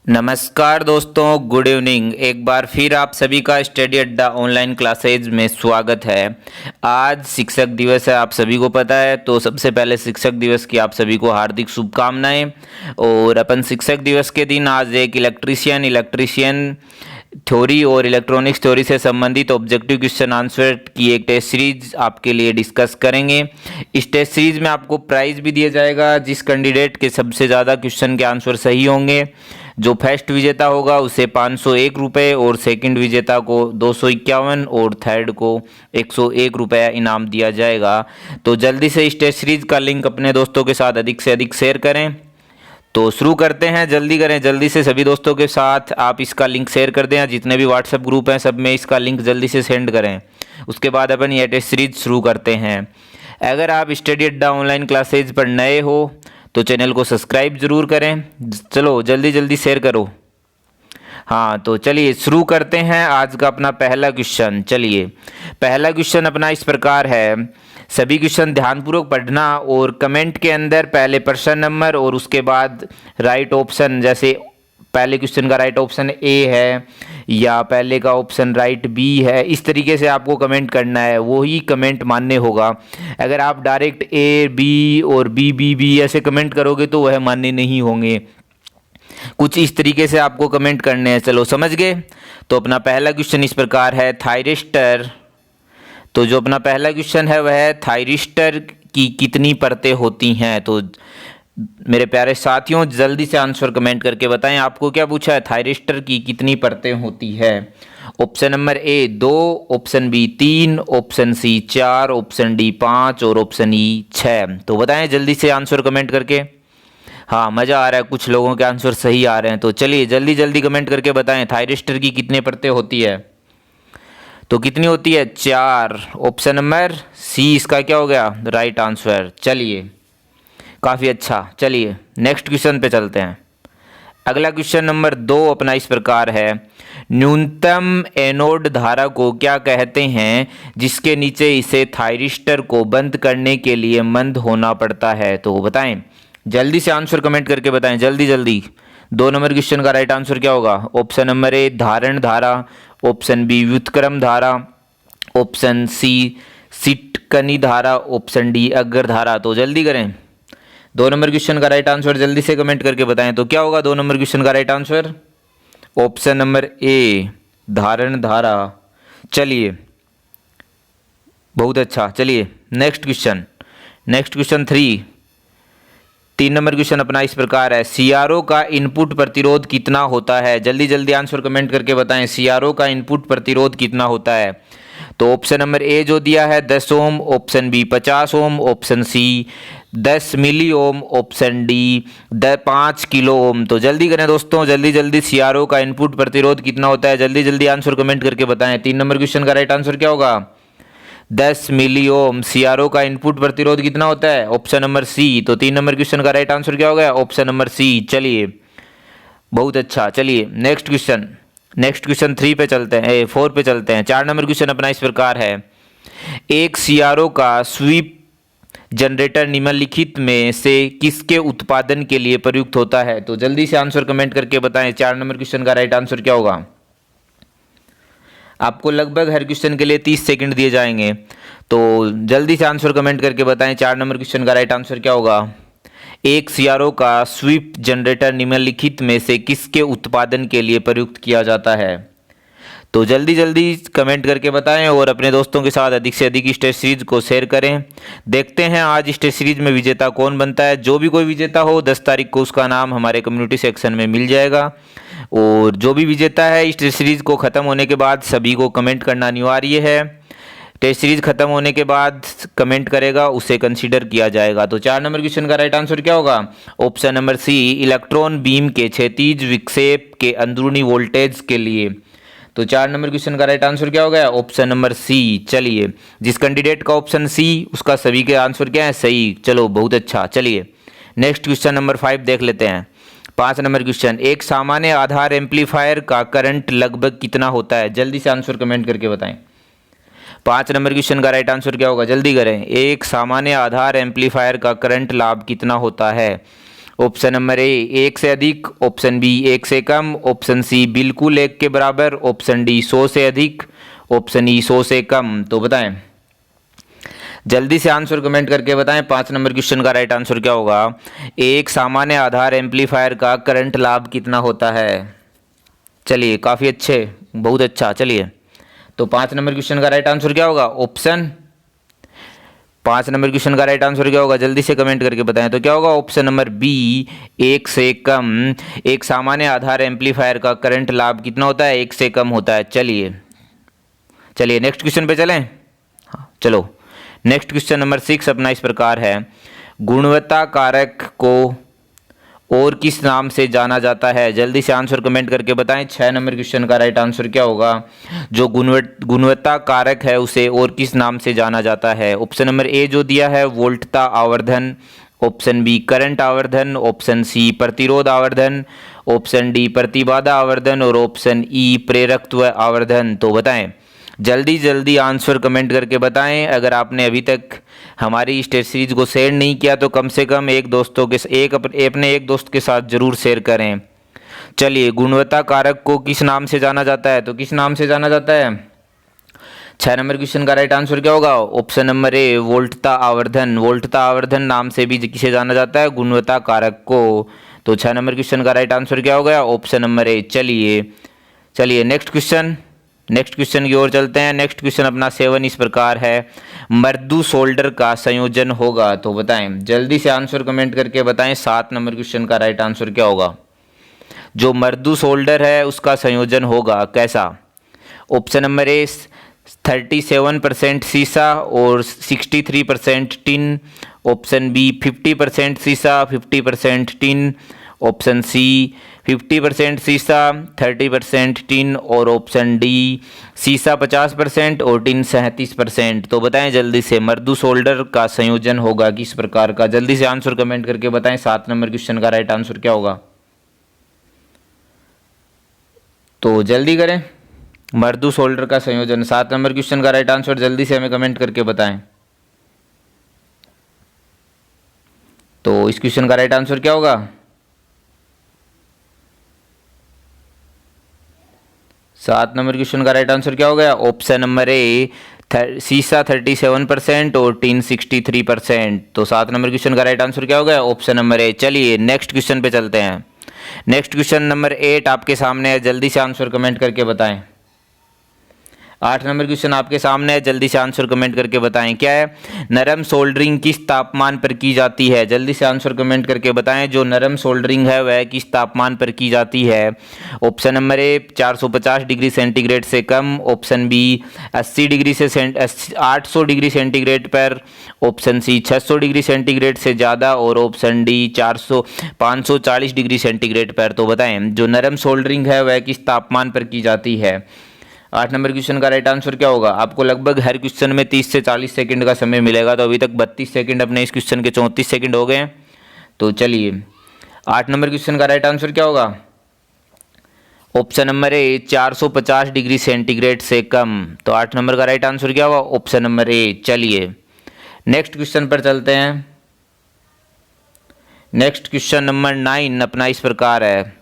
नमस्कार दोस्तों, good evening. एक बार फिर आप सभी का स्टडी अड्डा ऑनलाइन क्लासेज में स्वागत है। आज शिक्षक दिवस है, आप सभी को पता है। तो सबसे पहले शिक्षक दिवस की आप सभी को हार्दिक शुभकामनाएं। और अपन शिक्षक दिवस के दिन आज एक इलेक्ट्रीशियन थ्योरी और इलेक्ट्रॉनिक्स थ्योरी से संबंधित ऑब्जेक्टिव क्वेश्चन आंसर की एक टेस्ट सीरीज आपके लिए डिस्कस करेंगे। इस टेस्ट सीरीज में आपको प्राइज भी दिया जाएगा। जिस कैंडिडेट के सबसे ज़्यादा क्वेश्चन के आंसर सही होंगे, जो फर्स्ट विजेता होगा उसे 501 रुपये और सेकंड विजेता को 251 और थर्ड को 101 रुपया इनाम दिया जाएगा। तो जल्दी से इस टेस्ट सीरीज का लिंक अपने दोस्तों के साथ अधिक से अधिक शेयर करें। तो शुरू करते हैं, जल्दी करें, जल्दी से सभी दोस्तों के साथ आप इसका लिंक शेयर कर दें। जितने भी व्हाट्सएप ग्रुप हैं सब में इसका लिंक जल्दी से सेंड करें। उसके बाद अपन ये टेस्ट सीरीज शुरू करते हैं। अगर आप स्टडी अड्डा ऑनलाइन क्लासेज पर नए हो तो चैनल को सब्सक्राइब जरूर करें। चलो जल्दी जल्दी शेयर करो। हाँ, तो चलिए शुरू करते हैं आज का अपना पहला क्वेश्चन। चलिए, पहला क्वेश्चन अपना इस प्रकार है। सभी क्वेश्चन ध्यानपूर्वक पढ़ना और कमेंट के अंदर पहले प्रश्न नंबर और उसके बाद राइट ऑप्शन, जैसे पहले क्वेश्चन का राइट ऑप्शन ए है या पहले का ऑप्शन राइट बी है, इस तरीके से आपको कमेंट करना है। वही कमेंट मान्य होगा। अगर आप डायरेक्ट ए बी और बी बी बी ऐसे कमेंट करोगे तो वह मान्य नहीं होंगे। कुछ इस तरीके से आपको कमेंट करने हैं। चलो समझ गए। तो अपना पहला क्वेश्चन इस प्रकार है, थायरिस्टर। तो जो अपना पहला क्वेश्चन है वह है थायरिस्टर की कितनी परतें होती हैं। तो मेरे प्यारे साथियों, जल्दी से आंसर कमेंट करके बताएं आपको क्या पूछा है, थायरिस्टर की कितनी परतें होती है। Option number A 2, option B 3, option C 4, option D 5 और ऑप्शन ई 6। तो बताएं जल्दी से आंसर कमेंट करके। हाँ, मज़ा आ रहा है, कुछ लोगों के आंसर सही आ रहे हैं। तो चलिए जल्दी जल्दी कमेंट करके बताएं थायरिस्टर की कितने परतें होती है। तो कितनी होती है, 4। ऑप्शन नंबर सी इसका क्या हो गया, राइट आंसर। चलिए, काफ़ी अच्छा। चलिए नेक्स्ट क्वेश्चन पे चलते हैं। अगला क्वेश्चन नंबर 2 अपना इस प्रकार है, न्यूनतम एनोड धारा को क्या कहते हैं जिसके नीचे इसे थायरिस्टर को बंद करने के लिए मंद होना पड़ता है। तो बताएं, जल्दी से आंसर कमेंट करके बताएं, जल्दी जल्दी। 2 नंबर क्वेश्चन का राइट आंसर क्या होगा, ऑप्शन नंबर ए धारण धारा, ऑप्शन बी व्युत्क्रम धारा, ऑप्शन सी सिटकनी धारा, ऑप्शन डी अग्र धारा। तो जल्दी करें, 2 नंबर क्वेश्चन का राइट आंसर जल्दी से कमेंट करके बताएं। तो क्या होगा 2 नंबर क्वेश्चन का राइट आंसर, ऑप्शन नंबर ए धारण धारा। चलिए बहुत अच्छा। चलिए next question, next question 3 number question अपना इस प्रकार है, सीआरओ का इनपुट प्रतिरोध कितना होता है। जल्दी जल्दी आंसर कमेंट करके बताएं, सीआरओ का इनपुट प्रतिरोध कितना होता है। तो ऑप्शन नंबर ए जो दिया है 10 ओम, ऑप्शन बी 50 ओम, ऑप्शन सी 10 मिली ओम, ऑप्शन डी 5 किलो ओम। तो जल्दी करें दोस्तों, जल्दी जल्दी, सीआरओ का इनपुट प्रतिरोध कितना होता है, जल्दी जल्दी आंसर कमेंट करके बताएं। 3 नंबर क्वेश्चन का राइट आंसर क्या होगा, 10 मिली ओम। सीआरओ का इनपुट प्रतिरोध कितना होता है, ऑप्शन नंबर सी। तो 3 नंबर क्वेश्चन का राइट आंसर क्या हो गया, ऑप्शन नंबर सी। चलिए बहुत अच्छा। चलिए नेक्स्ट क्वेश्चन, नेक्स्ट क्वेश्चन 3 पे चलते हैं, 4 पे चलते हैं। 4 नंबर क्वेश्चन अपना इस प्रकार है, एक सीआरओ का स्वीप जनरेटर निम्नलिखित में से किसके उत्पादन के लिए प्रयुक्त होता है। तो जल्दी से आंसर कमेंट करके बताएं, 4 नंबर क्वेश्चन का राइट आंसर क्या होगा। आपको लगभग हर क्वेश्चन के लिए 30 सेकंड दिए जाएंगे। तो जल्दी से आंसर कमेंट करके बताएं, 4 नंबर क्वेश्चन का राइट आंसर क्या होगा। एक सीआरओ का स्वीप जनरेटर निम्नलिखित में से किसके उत्पादन के लिए प्रयुक्त किया जाता है। तो जल्दी जल्दी कमेंट करके बताएं और अपने दोस्तों के साथ अधिक से अधिक इस टेस्ट सीरीज को शेयर करें। देखते हैं आज इस टेस्ट सीरीज में विजेता कौन बनता है। जो भी कोई विजेता हो 10 तारीख को उसका नाम हमारे कम्युनिटी सेक्शन में मिल जाएगा। और जो भी विजेता है इस टेस्ट सीरीज को ख़त्म होने के बाद सभी को कमेंट करना अनिवार्य है। टेस्ट सीरीज खत्म होने के बाद कमेंट करेगा उसे कंसीडर किया जाएगा। तो 4 नंबर क्वेश्चन का राइट आंसर क्या होगा, option number C electron beam के क्षैतिज विक्षेप के अंदरूनी वोल्टेज के लिए। तो 4 नंबर क्वेश्चन का राइट आंसर क्या हो गया, ऑप्शन नंबर सी। चलिए, जिस कैंडिडेट का ऑप्शन सी उसका सभी के आंसर क्या है, सही। चलो बहुत अच्छा। चलिए नेक्स्ट क्वेश्चन नंबर 5 देख लेते हैं। 5 नंबर क्वेश्चन, एक सामान्य आधार एम्पलीफायर का करंट लगभग कितना होता है। जल्दी से आंसर कमेंट करके बताएं। 5 नंबर क्वेश्चन का राइट आंसर क्या होगा, जल्दी करें। एक सामान्य आधार एम्पलीफायर का करंट लाभ कितना होता है। ऑप्शन नंबर ए एक से अधिक, ऑप्शन बी एक से कम, ऑप्शन सी बिल्कुल एक के बराबर, ऑप्शन डी 100 से अधिक, ऑप्शन ई 100 से कम। तो बताएं, जल्दी से आंसर कमेंट करके बताएं 5 नंबर क्वेश्चन का राइट आंसर क्या होगा। एक सामान्य आधार एम्पलीफायर का करंट लाभ कितना होता है? चलिए काफ़ी अच्छे, बहुत अच्छा। चलिए तो 5 नंबर क्वेश्चन का राइट आंसर क्या होगा? ऑप्शन 5 नंबर क्वेश्चन का राइट आंसर क्या होगा? जल्दी से कमेंट करके बताएं। तो क्या होगा? ऑप्शन नंबर बी एक से कम। एक सामान्य आधार एम्पलीफायर का करंट लाभ कितना होता है? एक से कम होता है। चलिए चलिए नेक्स्ट क्वेश्चन पे चलें। हाँ चलो, नेक्स्ट क्वेश्चन नंबर 6 अपना इस प्रकार है, गुणवत्ता कारक को और किस नाम से जाना जाता है? जल्दी से आंसर कमेंट करके बताएं 6 नंबर क्वेश्चन का राइट आंसर क्या होगा? जो गुणवत्ता कारक है उसे और किस नाम से जाना जाता है? ऑप्शन नंबर ए जो दिया है वोल्टता आवर्धन, ऑप्शन बी करंट आवर्धन, ऑप्शन सी प्रतिरोध आवर्धन, ऑप्शन डी प्रतिबाधा आवर्धन और ऑप्शन ई प्रेरकत्व आवर्धन। तो बताएं, जल्दी जल्दी आंसर कमेंट करके बताएं। अगर आपने अभी तक हमारी इस टेस्ट सीरीज को शेयर नहीं किया तो कम से कम अपने एक दोस्त के साथ जरूर शेयर करें। चलिए, गुणवत्ता कारक को किस नाम से जाना जाता है? तो किस नाम से जाना जाता है? 6 नंबर क्वेश्चन का राइट आंसर क्या होगा? ऑप्शन नंबर ए वोल्टता आवर्धन। वोल्टता आवर्धन नाम से भी किसे जाना जाता है? गुणवत्ता कारक को। तो 6 नंबर क्वेश्चन का राइट आंसर क्या हो गया? ऑप्शन नंबर ए। चलिए नेक्स्ट क्वेश्चन की ओर चलते हैं। नेक्स्ट क्वेश्चन अपना 7 इस प्रकार है, मृदु सोल्डर का संयोजन होगा। तो बताएं, जल्दी से आंसर कमेंट करके बताएं 7 नंबर क्वेश्चन का राइट आंसर क्या होगा? जो मृदु सोल्डर है उसका संयोजन होगा कैसा? ऑप्शन नंबर ए 37% सीसा और 63% टिन, ऑप्शन बी 50% सीसा 50% टिन, ऑप्शन सी 50% सीसा 30% टिन और ऑप्शन डी सीसा 50% और टिन 37%। तो बताएं जल्दी से, मृदु सोल्डर का संयोजन होगा किस प्रकार का? जल्दी से आंसर कमेंट करके बताएं 7 नंबर क्वेश्चन का राइट आंसर क्या होगा? तो जल्दी करें, मृदु सोल्डर का संयोजन 7 नंबर क्वेश्चन का राइट आंसर जल्दी से हमें कमेंट करके बताएं। तो इस क्वेश्चन का राइट आंसर क्या होगा? 7 नंबर क्वेश्चन का राइट आंसर क्या हो गया? ऑप्शन नंबर ए सीसा 37% और टिन 63%। तो 7 नंबर क्वेश्चन का राइट आंसर क्या हो गया? ऑप्शन नंबर ए। चलिए नेक्स्ट क्वेश्चन पे चलते हैं। नेक्स्ट क्वेश्चन नंबर 8 आपके सामने है, जल्दी से आंसर कमेंट करके बताएं। 8 नंबर क्वेश्चन आपके सामने है, जल्दी से आंसर कमेंट करके बताएं। क्या है? नरम सोल्डरिंग किस तापमान पर की जाती है? जल्दी से आंसर कमेंट करके बताएं, जो नरम सोल्डरिंग है वह किस तापमान पर की जाती है? ऑप्शन नंबर ए 450 डिग्री सेंटीग्रेड से कम, ऑप्शन बी 800 डिग्री सेंटीग्रेड पर, ऑप्शन सी 600 डिग्री सेंटीग्रेड से ज़्यादा और ऑप्शन डी 540 डिग्री सेंटीग्रेड पर। तो बताएं, जो नरम सोल्डरिंग है वह किस तापमान पर की जाती है? 8 नंबर क्वेश्चन का राइट आंसर क्या होगा? आपको लगभग हर क्वेश्चन में 30 से 40 सेकंड का समय मिलेगा। तो अभी तक 32 सेकंड अपने इस क्वेश्चन के 34 सेकंड हो गए हैं। तो चलिए 8 नंबर क्वेश्चन का राइट आंसर क्या होगा? ऑप्शन नंबर ए 450 डिग्री सेंटीग्रेड से कम। तो 8 नंबर का राइट आंसर क्या होगा? ऑप्शन नंबर ए। चलिए नेक्स्ट क्वेश्चन पर चलते हैं। नेक्स्ट क्वेश्चन नंबर 9 अपना इस प्रकार है,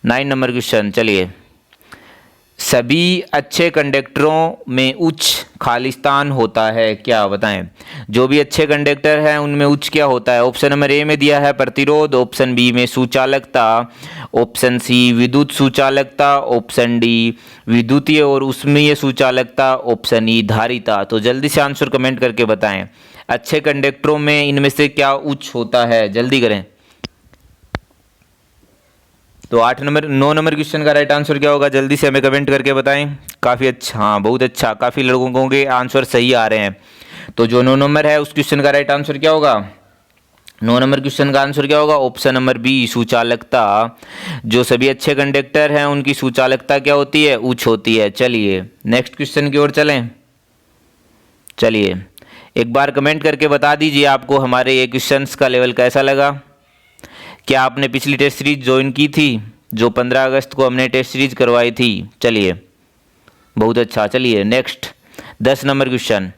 9 नंबर क्वेश्चन। चलिए, सभी अच्छे कंडक्टरों में उच्च खालिस्तान होता है क्या? बताएं, जो भी अच्छे कंडक्टर हैं उनमें उच्च क्या होता है? ऑप्शन नंबर ए में दिया है प्रतिरोध, ऑप्शन बी में सुचालकता, ऑप्शन सी विद्युत सुचालकता, ऑप्शन डी विद्युतीय और ऊष्मीय सुचालकता, ऑप्शन ई धारिता। तो जल्दी से आंसर कमेंट करके बताएं, अच्छे कंडक्टरों में इनमें से क्या उच्च होता है? जल्दी करें। तो 9 नंबर क्वेश्चन का राइट आंसर क्या होगा? जल्दी से हमें कमेंट करके बताएं। काफ़ी अच्छा, हाँ बहुत अच्छा, काफ़ी लोगों के आंसर सही आ रहे हैं। तो जो 9 नंबर है उस क्वेश्चन का राइट आंसर क्या होगा? 9 नंबर क्वेश्चन का आंसर क्या होगा? ऑप्शन नंबर बी सुचालकता। जो सभी अच्छे कंडक्टर हैं उनकी सुचालकता क्या होती है? उच्च होती है। चलिए नेक्स्ट क्वेश्चन की ओर चलें। चलिए एक बार कमेंट करके बता दीजिए आपको हमारे ये क्वेश्चंस का लेवल कैसा लगा। क्या आपने पिछली टेस्ट सीरीज ज्वाइन की थी जो 15 अगस्त को हमने टेस्ट सीरीज करवाई थी? चलिए बहुत अच्छा। चलिए नेक्स्ट 10 नंबर क्वेश्चन,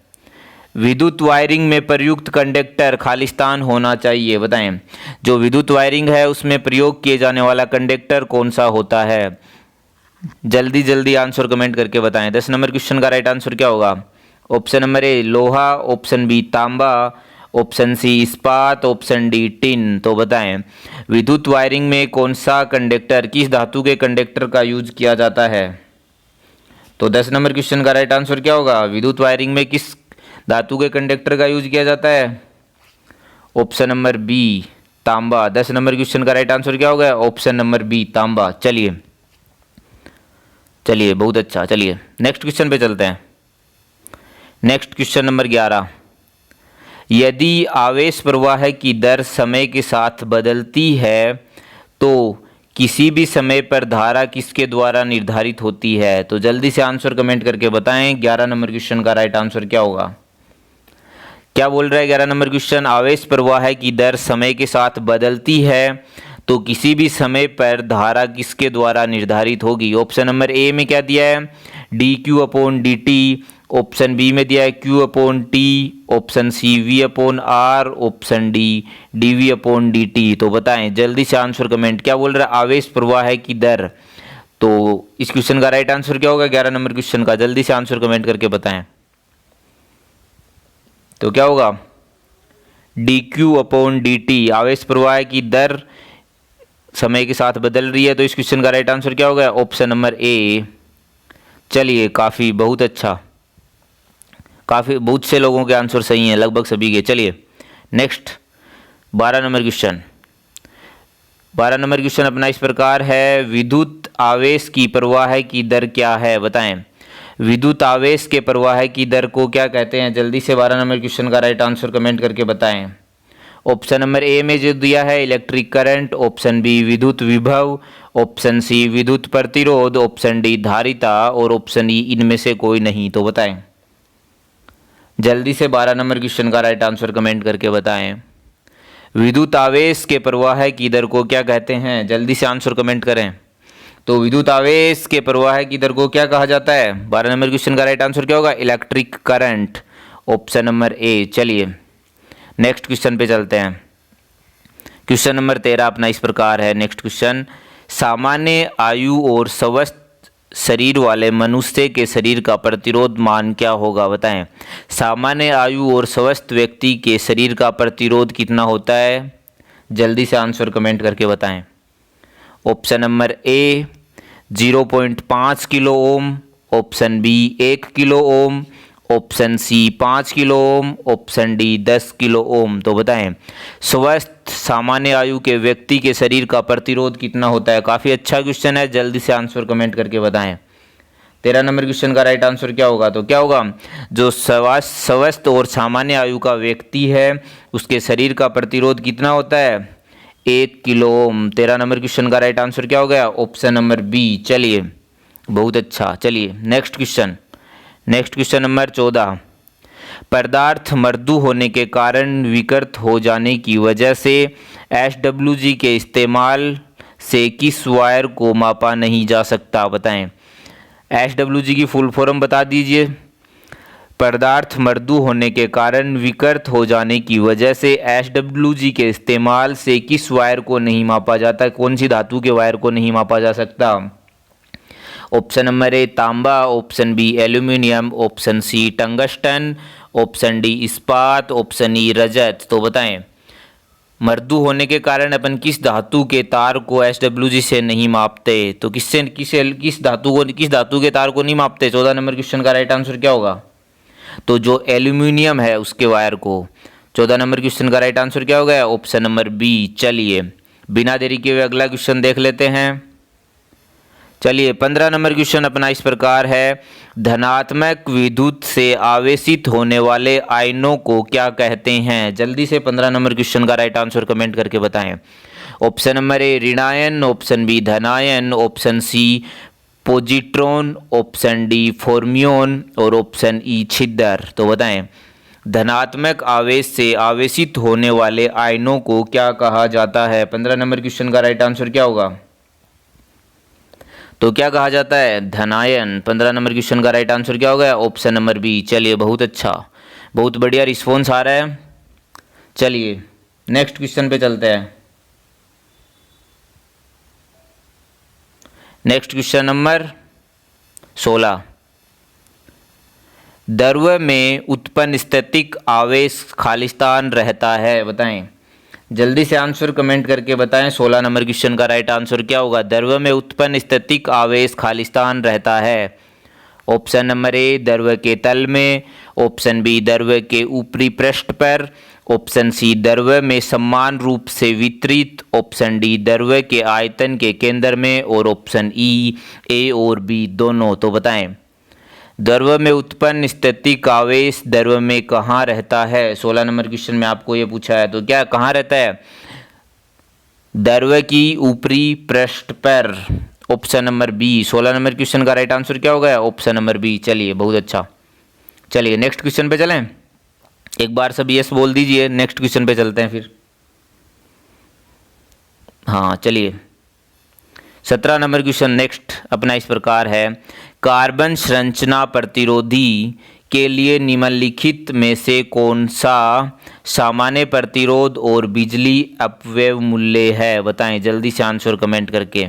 विद्युत वायरिंग में प्रयुक्त कंडक्टर खालिस्तान होना चाहिए। बताएं, जो विद्युत वायरिंग है उसमें प्रयोग किए जाने वाला कंडक्टर कौन सा होता है? जल्दी जल्दी आंसर कमेंट करके बताएं। 10 नंबर क्वेश्चन का राइट आंसर क्या होगा? ऑप्शन नंबर ए लोहा, ऑप्शन बी तांबा, ऑप्शन सी इस्पात, ऑप्शन डी टिन। तो बताएं, विद्युत वायरिंग में कौन सा कंडक्टर, किस धातु के कंडक्टर का यूज किया जाता है? तो 10 नंबर क्वेश्चन का राइट आंसर क्या होगा? विद्युत वायरिंग में किस धातु के कंडक्टर का यूज किया जाता है? ऑप्शन नंबर बी तांबा। 10 नंबर क्वेश्चन का राइट आंसर क्या होगा? ऑप्शन नंबर बी तांबा। चलिए चलिए, बहुत अच्छा। चलिए नेक्स्ट क्वेश्चन पे चलते हैं। नेक्स्ट क्वेश्चन नंबर 11, यदि आवेश प्रवाह की दर समय के साथ बदलती है तो किसी भी समय पर धारा किसके द्वारा निर्धारित होती है? तो जल्दी से आंसर कमेंट करके बताएं 11 नंबर क्वेश्चन का राइट आंसर क्या होगा? क्या बोल रहा है 11 नंबर क्वेश्चन? आवेश प्रवाह की दर समय के साथ बदलती है तो किसी भी समय पर धारा किसके द्वारा निर्धारित होगी? ऑप्शन नंबर ए में क्या दिया है? D Q upon D T. Option B में दिया है Q upon T. Option C V upon R. Option D D V upon D T. तो बताएं जल्दी से आंसर कमेंट। क्या बोल रहा है? आवेश प्रवाह की दर। तो इस क्वेश्चन का राइट आंसर क्या होगा 11 नंबर क्वेश्चन का? जल्दी से आंसर कमेंट करके बताएं। तो क्या होगा? D Q upon D T. आवेश प्रवाह की दर समय के साथ बदल रही है, तो इस क्वेश्चन का राइट आंसर क्या होगा? ऑप्शन नंबर ए। चलिए, काफ़ी बहुत अच्छा, काफ़ी बहुत से लोगों के आंसर सही हैं, लगभग सभी के। चलिए next 12 number question. 12 number question अपना इस प्रकार है, विद्युत आवेश की प्रवाह की दर क्या है? बताएं, विद्युत आवेश के प्रवाह की दर को क्या कहते हैं? जल्दी से 12 नंबर क्वेश्चन का राइट आंसर कमेंट करके बताएं। ऑप्शन नंबर ए में जो दिया है इलेक्ट्रिक करंट, ऑप्शन बी विद्युत विभव, ऑप्शन सी विद्युत प्रतिरोध, ऑप्शन डी धारिता और ऑप्शन ई इनमें से कोई नहीं। तो बताएं जल्दी से 12 नंबर क्वेश्चन का राइट आंसर कमेंट करके बताएं। विद्युत आवेश के प्रवाह की दर को क्या कहते हैं? जल्दी से आंसर कमेंट करें। तो विद्युत आवेश के प्रवाह की दर को क्या कहा जाता है? 12 नंबर क्वेश्चन का राइट आंसर क्या होगा? इलेक्ट्रिक करंट, ऑप्शन नंबर ए। चलिए नेक्स्ट क्वेश्चन पे चलते हैं। क्वेश्चन नंबर 13 अपना इस प्रकार है। नेक्स्ट क्वेश्चन, सामान्य आयु और स्वस्थ शरीर वाले मनुष्य के शरीर का प्रतिरोध मान क्या होगा? बताएं, सामान्य आयु और स्वस्थ व्यक्ति के शरीर का प्रतिरोध कितना होता है? जल्दी से आंसर कमेंट करके बताएं। Option number A 0.5 kilo ohm, option B 1 kilo ohm, option C 5 kilo ohm, option D 10 kilo ohm. तो बताएं स्वस्थ सामान्य आयु के व्यक्ति के शरीर का प्रतिरोध कितना होता है? काफ़ी अच्छा क्वेश्चन है, जल्दी से आंसर कमेंट करके बताएं। 13 नंबर क्वेश्चन का राइट आंसर क्या होगा? तो क्या होगा? जो स्वस्थ और सामान्य आयु का व्यक्ति है उसके शरीर का प्रतिरोध कितना होता है? 1 किलो ओम। 13 नंबर क्वेश्चन का राइट आंसर क्या हो गया? Option number B. चलिए बहुत अच्छा। चलिए next question. Next question number 14, पदार्थ मृदु होने के कारण विकृत हो जाने की वजह से SWG के इस्तेमाल से किस वायर को मापा नहीं जा सकता? बताएं SWG की फुल फॉर्म बता दीजिए। पदार्थ मृदु होने के कारण विकृत हो जाने की वजह से SWG के इस्तेमाल से किस वायर को नहीं मापा जाता? कौन सी धातु के वायर को नहीं मापा जा सकता? ऑप्शन नंबर ए तांबा, option B aluminium, option C tungsten, option D इस्पात, ऑप्शन ई रजत। तो बताएं मृदु होने के कारण अपन किस धातु के तार को SWG से नहीं मापते? तो किस धातु के तार को नहीं मापते? 14 नंबर क्वेश्चन का राइट आंसर क्या होगा? तो जो एल्यूमिनियम है उसके वायर को। 14 नंबर क्वेश्चन का राइट आंसर क्या हो गया? Option number B. चलिए बिना देरी के हुए अगला क्वेश्चन देख लेते हैं। चलिए 15 नंबर क्वेश्चन अपना इस प्रकार है, धनात्मक विद्युत से आवेशित होने वाले आयनों को क्या कहते हैं? जल्दी से 15 नंबर क्वेश्चन का राइट आंसर कमेंट करके बताएं। ऑप्शन नंबर ए ऋणायन, ऑप्शन बी धनायन, option C positron, option D fermion और ऑप्शन ई छिद्र। तो बताएं धनात्मक आवेश से आवेशित होने वाले आयनों को क्या कहा जाता है? 15 नंबर क्वेश्चन का राइट आंसर क्या होगा? तो क्या कहा जाता है? धनायन। 15 नंबर क्वेश्चन का राइट आंसर क्या हो गया? Option number B. चलिए बहुत अच्छा, बहुत बढ़िया रिस्पॉन्स आ रहा है। चलिए नेक्स्ट क्वेश्चन पे चलते हैं। Next question number 16। द्रव्य में उत्पन्न स्थैतिक आवेश खालिस्तान रहता है, बताएं। जल्दी से आंसर कमेंट करके बताएं। 16 नंबर क्वेश्चन का राइट आंसर क्या होगा? द्रव्य में उत्पन्न स्थैतिक आवेश खालिस्तान रहता है। ऑप्शन नंबर ए द्रव्य के तल में, ऑप्शन बी द्रव्य के ऊपरी पृष्ठ पर, ऑप्शन सी द्रव्य में समान रूप से वितरित, ऑप्शन डी द्रव्य के आयतन के केंद्र में, और ऑप्शन ई ए और बी दोनों। तो बताएं द्रव्य में उत्पन्न स्थैतिक आवेश द्रव्य में कहाँ रहता है? 16 नंबर क्वेश्चन में आपको ये पूछा है, तो क्या कहाँ रहता है? द्रव्य की ऊपरी पृष्ठ पर, option number B. 16 number question का राइट आंसर क्या होगा? Option number B. चलिए बहुत अच्छा। चलिए नेक्स्ट क्वेश्चन पे चलें। एक बार सब यस बोल दीजिए, नेक्स्ट क्वेश्चन पे चलते हैं फिर। हाँ चलिए 17 नंबर क्वेश्चन नेक्स्ट अपना इस प्रकार है। कार्बन संरचना प्रतिरोधी के लिए निम्नलिखित में से कौन सा सामान्य प्रतिरोध और बिजली अपव्यय मूल्य है? बताएं जल्दी से आंसर कमेंट करके।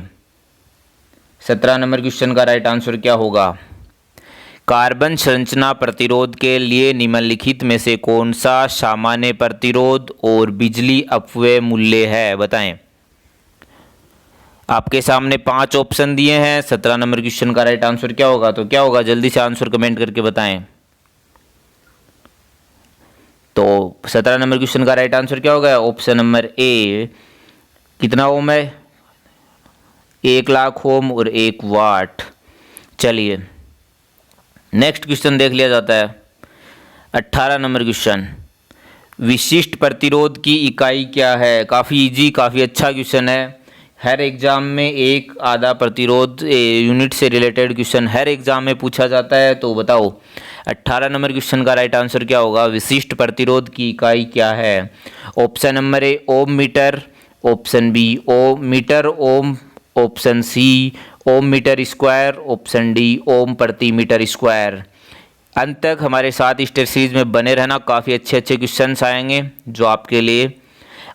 17 नंबर क्वेश्चन का राइट आंसर क्या होगा? कार्बन संरचना प्रतिरोध के लिए निम्नलिखित में से कौन सा सामान्य प्रतिरोध और बिजली अपव्यय मूल्य है? बताएं। आपके सामने 5 ऑप्शन दिए हैं। 17 नंबर क्वेश्चन का राइट आंसर क्या होगा? तो क्या होगा? जल्दी से आंसर कमेंट करके बताएं। तो 17 नंबर क्वेश्चन का राइट आंसर क्या होगा? ऑप्शन नंबर ए। कितना ओम है? 1 लाख ओम और 1 वाट। चलिए नेक्स्ट क्वेश्चन देख लिया जाता है। 18 नंबर क्वेश्चन, विशिष्ट प्रतिरोध की इकाई क्या है? काफ़ी इजी, काफ़ी अच्छा क्वेश्चन है। हर एग्जाम में एक आधा प्रतिरोध यूनिट से रिलेटेड क्वेश्चन हर एग्जाम में पूछा जाता है। तो बताओ 18 नंबर क्वेश्चन का राइट आंसर क्या होगा? विशिष्ट प्रतिरोध की इकाई क्या है? Option number A ohm metre, option B ohm metre ohm, option C ohm metre square, option D ohm प्रति मीटर स्क्वायर। अंत तक हमारे साथ इस टेस्ट सीरीज में बने रहना। काफ़ी अच्छे अच्छे क्वेश्चंस आएंगे जो आपके लिए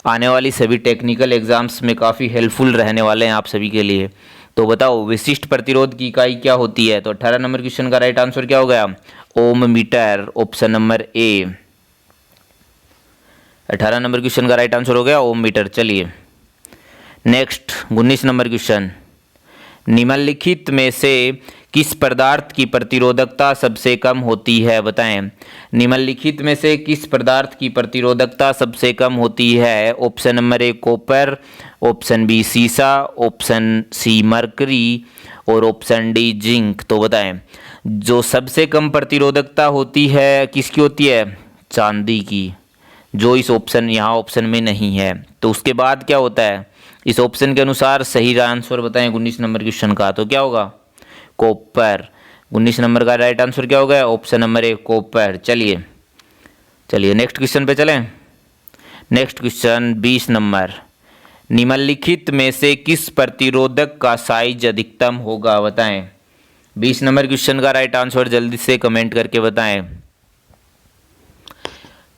आने वाली सभी टेक्निकल एग्जाम्स में काफ़ी हेल्पफुल रहने वाले हैं आप सभी के लिए। तो बताओ विशिष्ट प्रतिरोध की इकाई क्या होती है? तो 18 नंबर क्वेश्चन का राइट आंसर क्या हो गया? Ohm metre, option number A. 18 number question का राइट आंसर हो गया ओम मीटर। चलिए नेक्स्ट 19 नंबर क्वेश्चन, निम्नलिखित में से किस पदार्थ की प्रतिरोधकता सबसे कम होती है? बताएं। निम्नलिखित में से किस पदार्थ की प्रतिरोधकता सबसे कम होती है? Option number A copper, option B सीसा, ऑप्शन सी मरकरी और ऑप्शन डी जिंक। तो बताएं जो सबसे कम प्रतिरोधकता होती है किसकी होती है? चांदी की, जो इस ऑप्शन यहाँ ऑप्शन में नहीं है। तो उसके बाद क्या होता है? इस ऑप्शन के अनुसार सही आंसर बताएं 19 नंबर क्वेश्चन का। तो क्या होगा? कॉपर। 19 नंबर का राइट आंसर क्या होगा? Option number A copper. चलिए नेक्स्ट क्वेश्चन पे चलें। नेक्स्ट क्वेश्चन 20 नंबर, निम्नलिखित में से किस प्रतिरोधक का साइज अधिकतम होगा? बताएं। 20 नंबर क्वेश्चन का राइट आंसर जल्दी से कमेंट करके बताएं।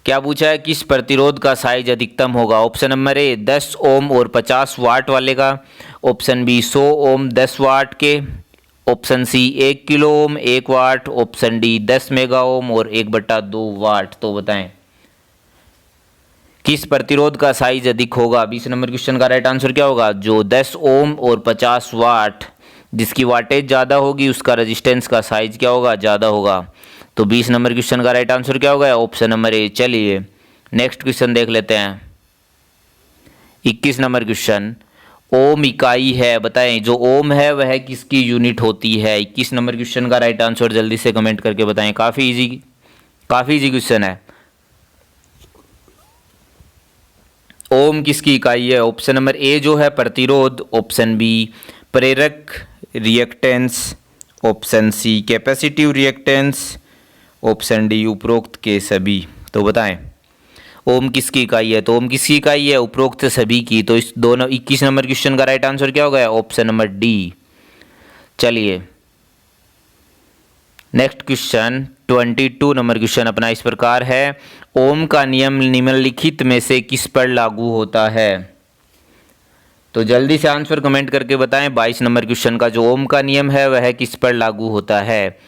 क्या पूछा है? किस प्रतिरोध का साइज अधिकतम होगा? ऑप्शन नंबर ए 10 ओम और 50 वाट वाले का, ऑप्शन बी 100 ओम 10 वाट के, ऑप्शन सी 1 किलो ओम 1 वाट, ऑप्शन डी 10 मेगा ओम और 1/2 वाट। तो बताएं किस प्रतिरोध का साइज अधिक होगा? 20 नंबर क्वेश्चन का राइट आंसर क्या होगा? जो 10 ओम और 50 वाट, जिसकी वाटेज ज़्यादा होगी उसका रेजिस्टेंस का साइज क्या होगा? ज़्यादा होगा। तो 20 नंबर क्वेश्चन का राइट आंसर क्या होगा? ऑप्शन नंबर ए। चलिए नेक्स्ट क्वेश्चन देख लेते हैं। 21 नंबर क्वेश्चन, ओम इकाई है, बताएं जो ओम है वह किसकी यूनिट होती है? 21 नंबर क्वेश्चन का राइट आंसर जल्दी से कमेंट करके बताएं। काफ़ी इजी क्वेश्चन है। ओम किसकी इकाई है? ऑप्शन नंबर ए जो है प्रतिरोध, ऑप्शन बी प्रेरक reactance, option C capacitive reactance, option D उपरोक्त के सभी। तो बताएं ओम किसकी इकाई है? तो ओम किसकी इकाई है? उपरोक्त सभी की। तो इस दोनों 21 नंबर क्वेश्चन का राइट आंसर क्या होगा? Option number D. चलिए नेक्स्ट क्वेश्चन 22 नंबर क्वेश्चन अपना इस प्रकार है, ओम का नियम निम्नलिखित में से किस पर लागू होता है? तो जल्दी से आंसर कमेंट करके बताएं। 22 नंबर क्वेश्चन का जो ओम का नियम है वह किस पर लागू होता है?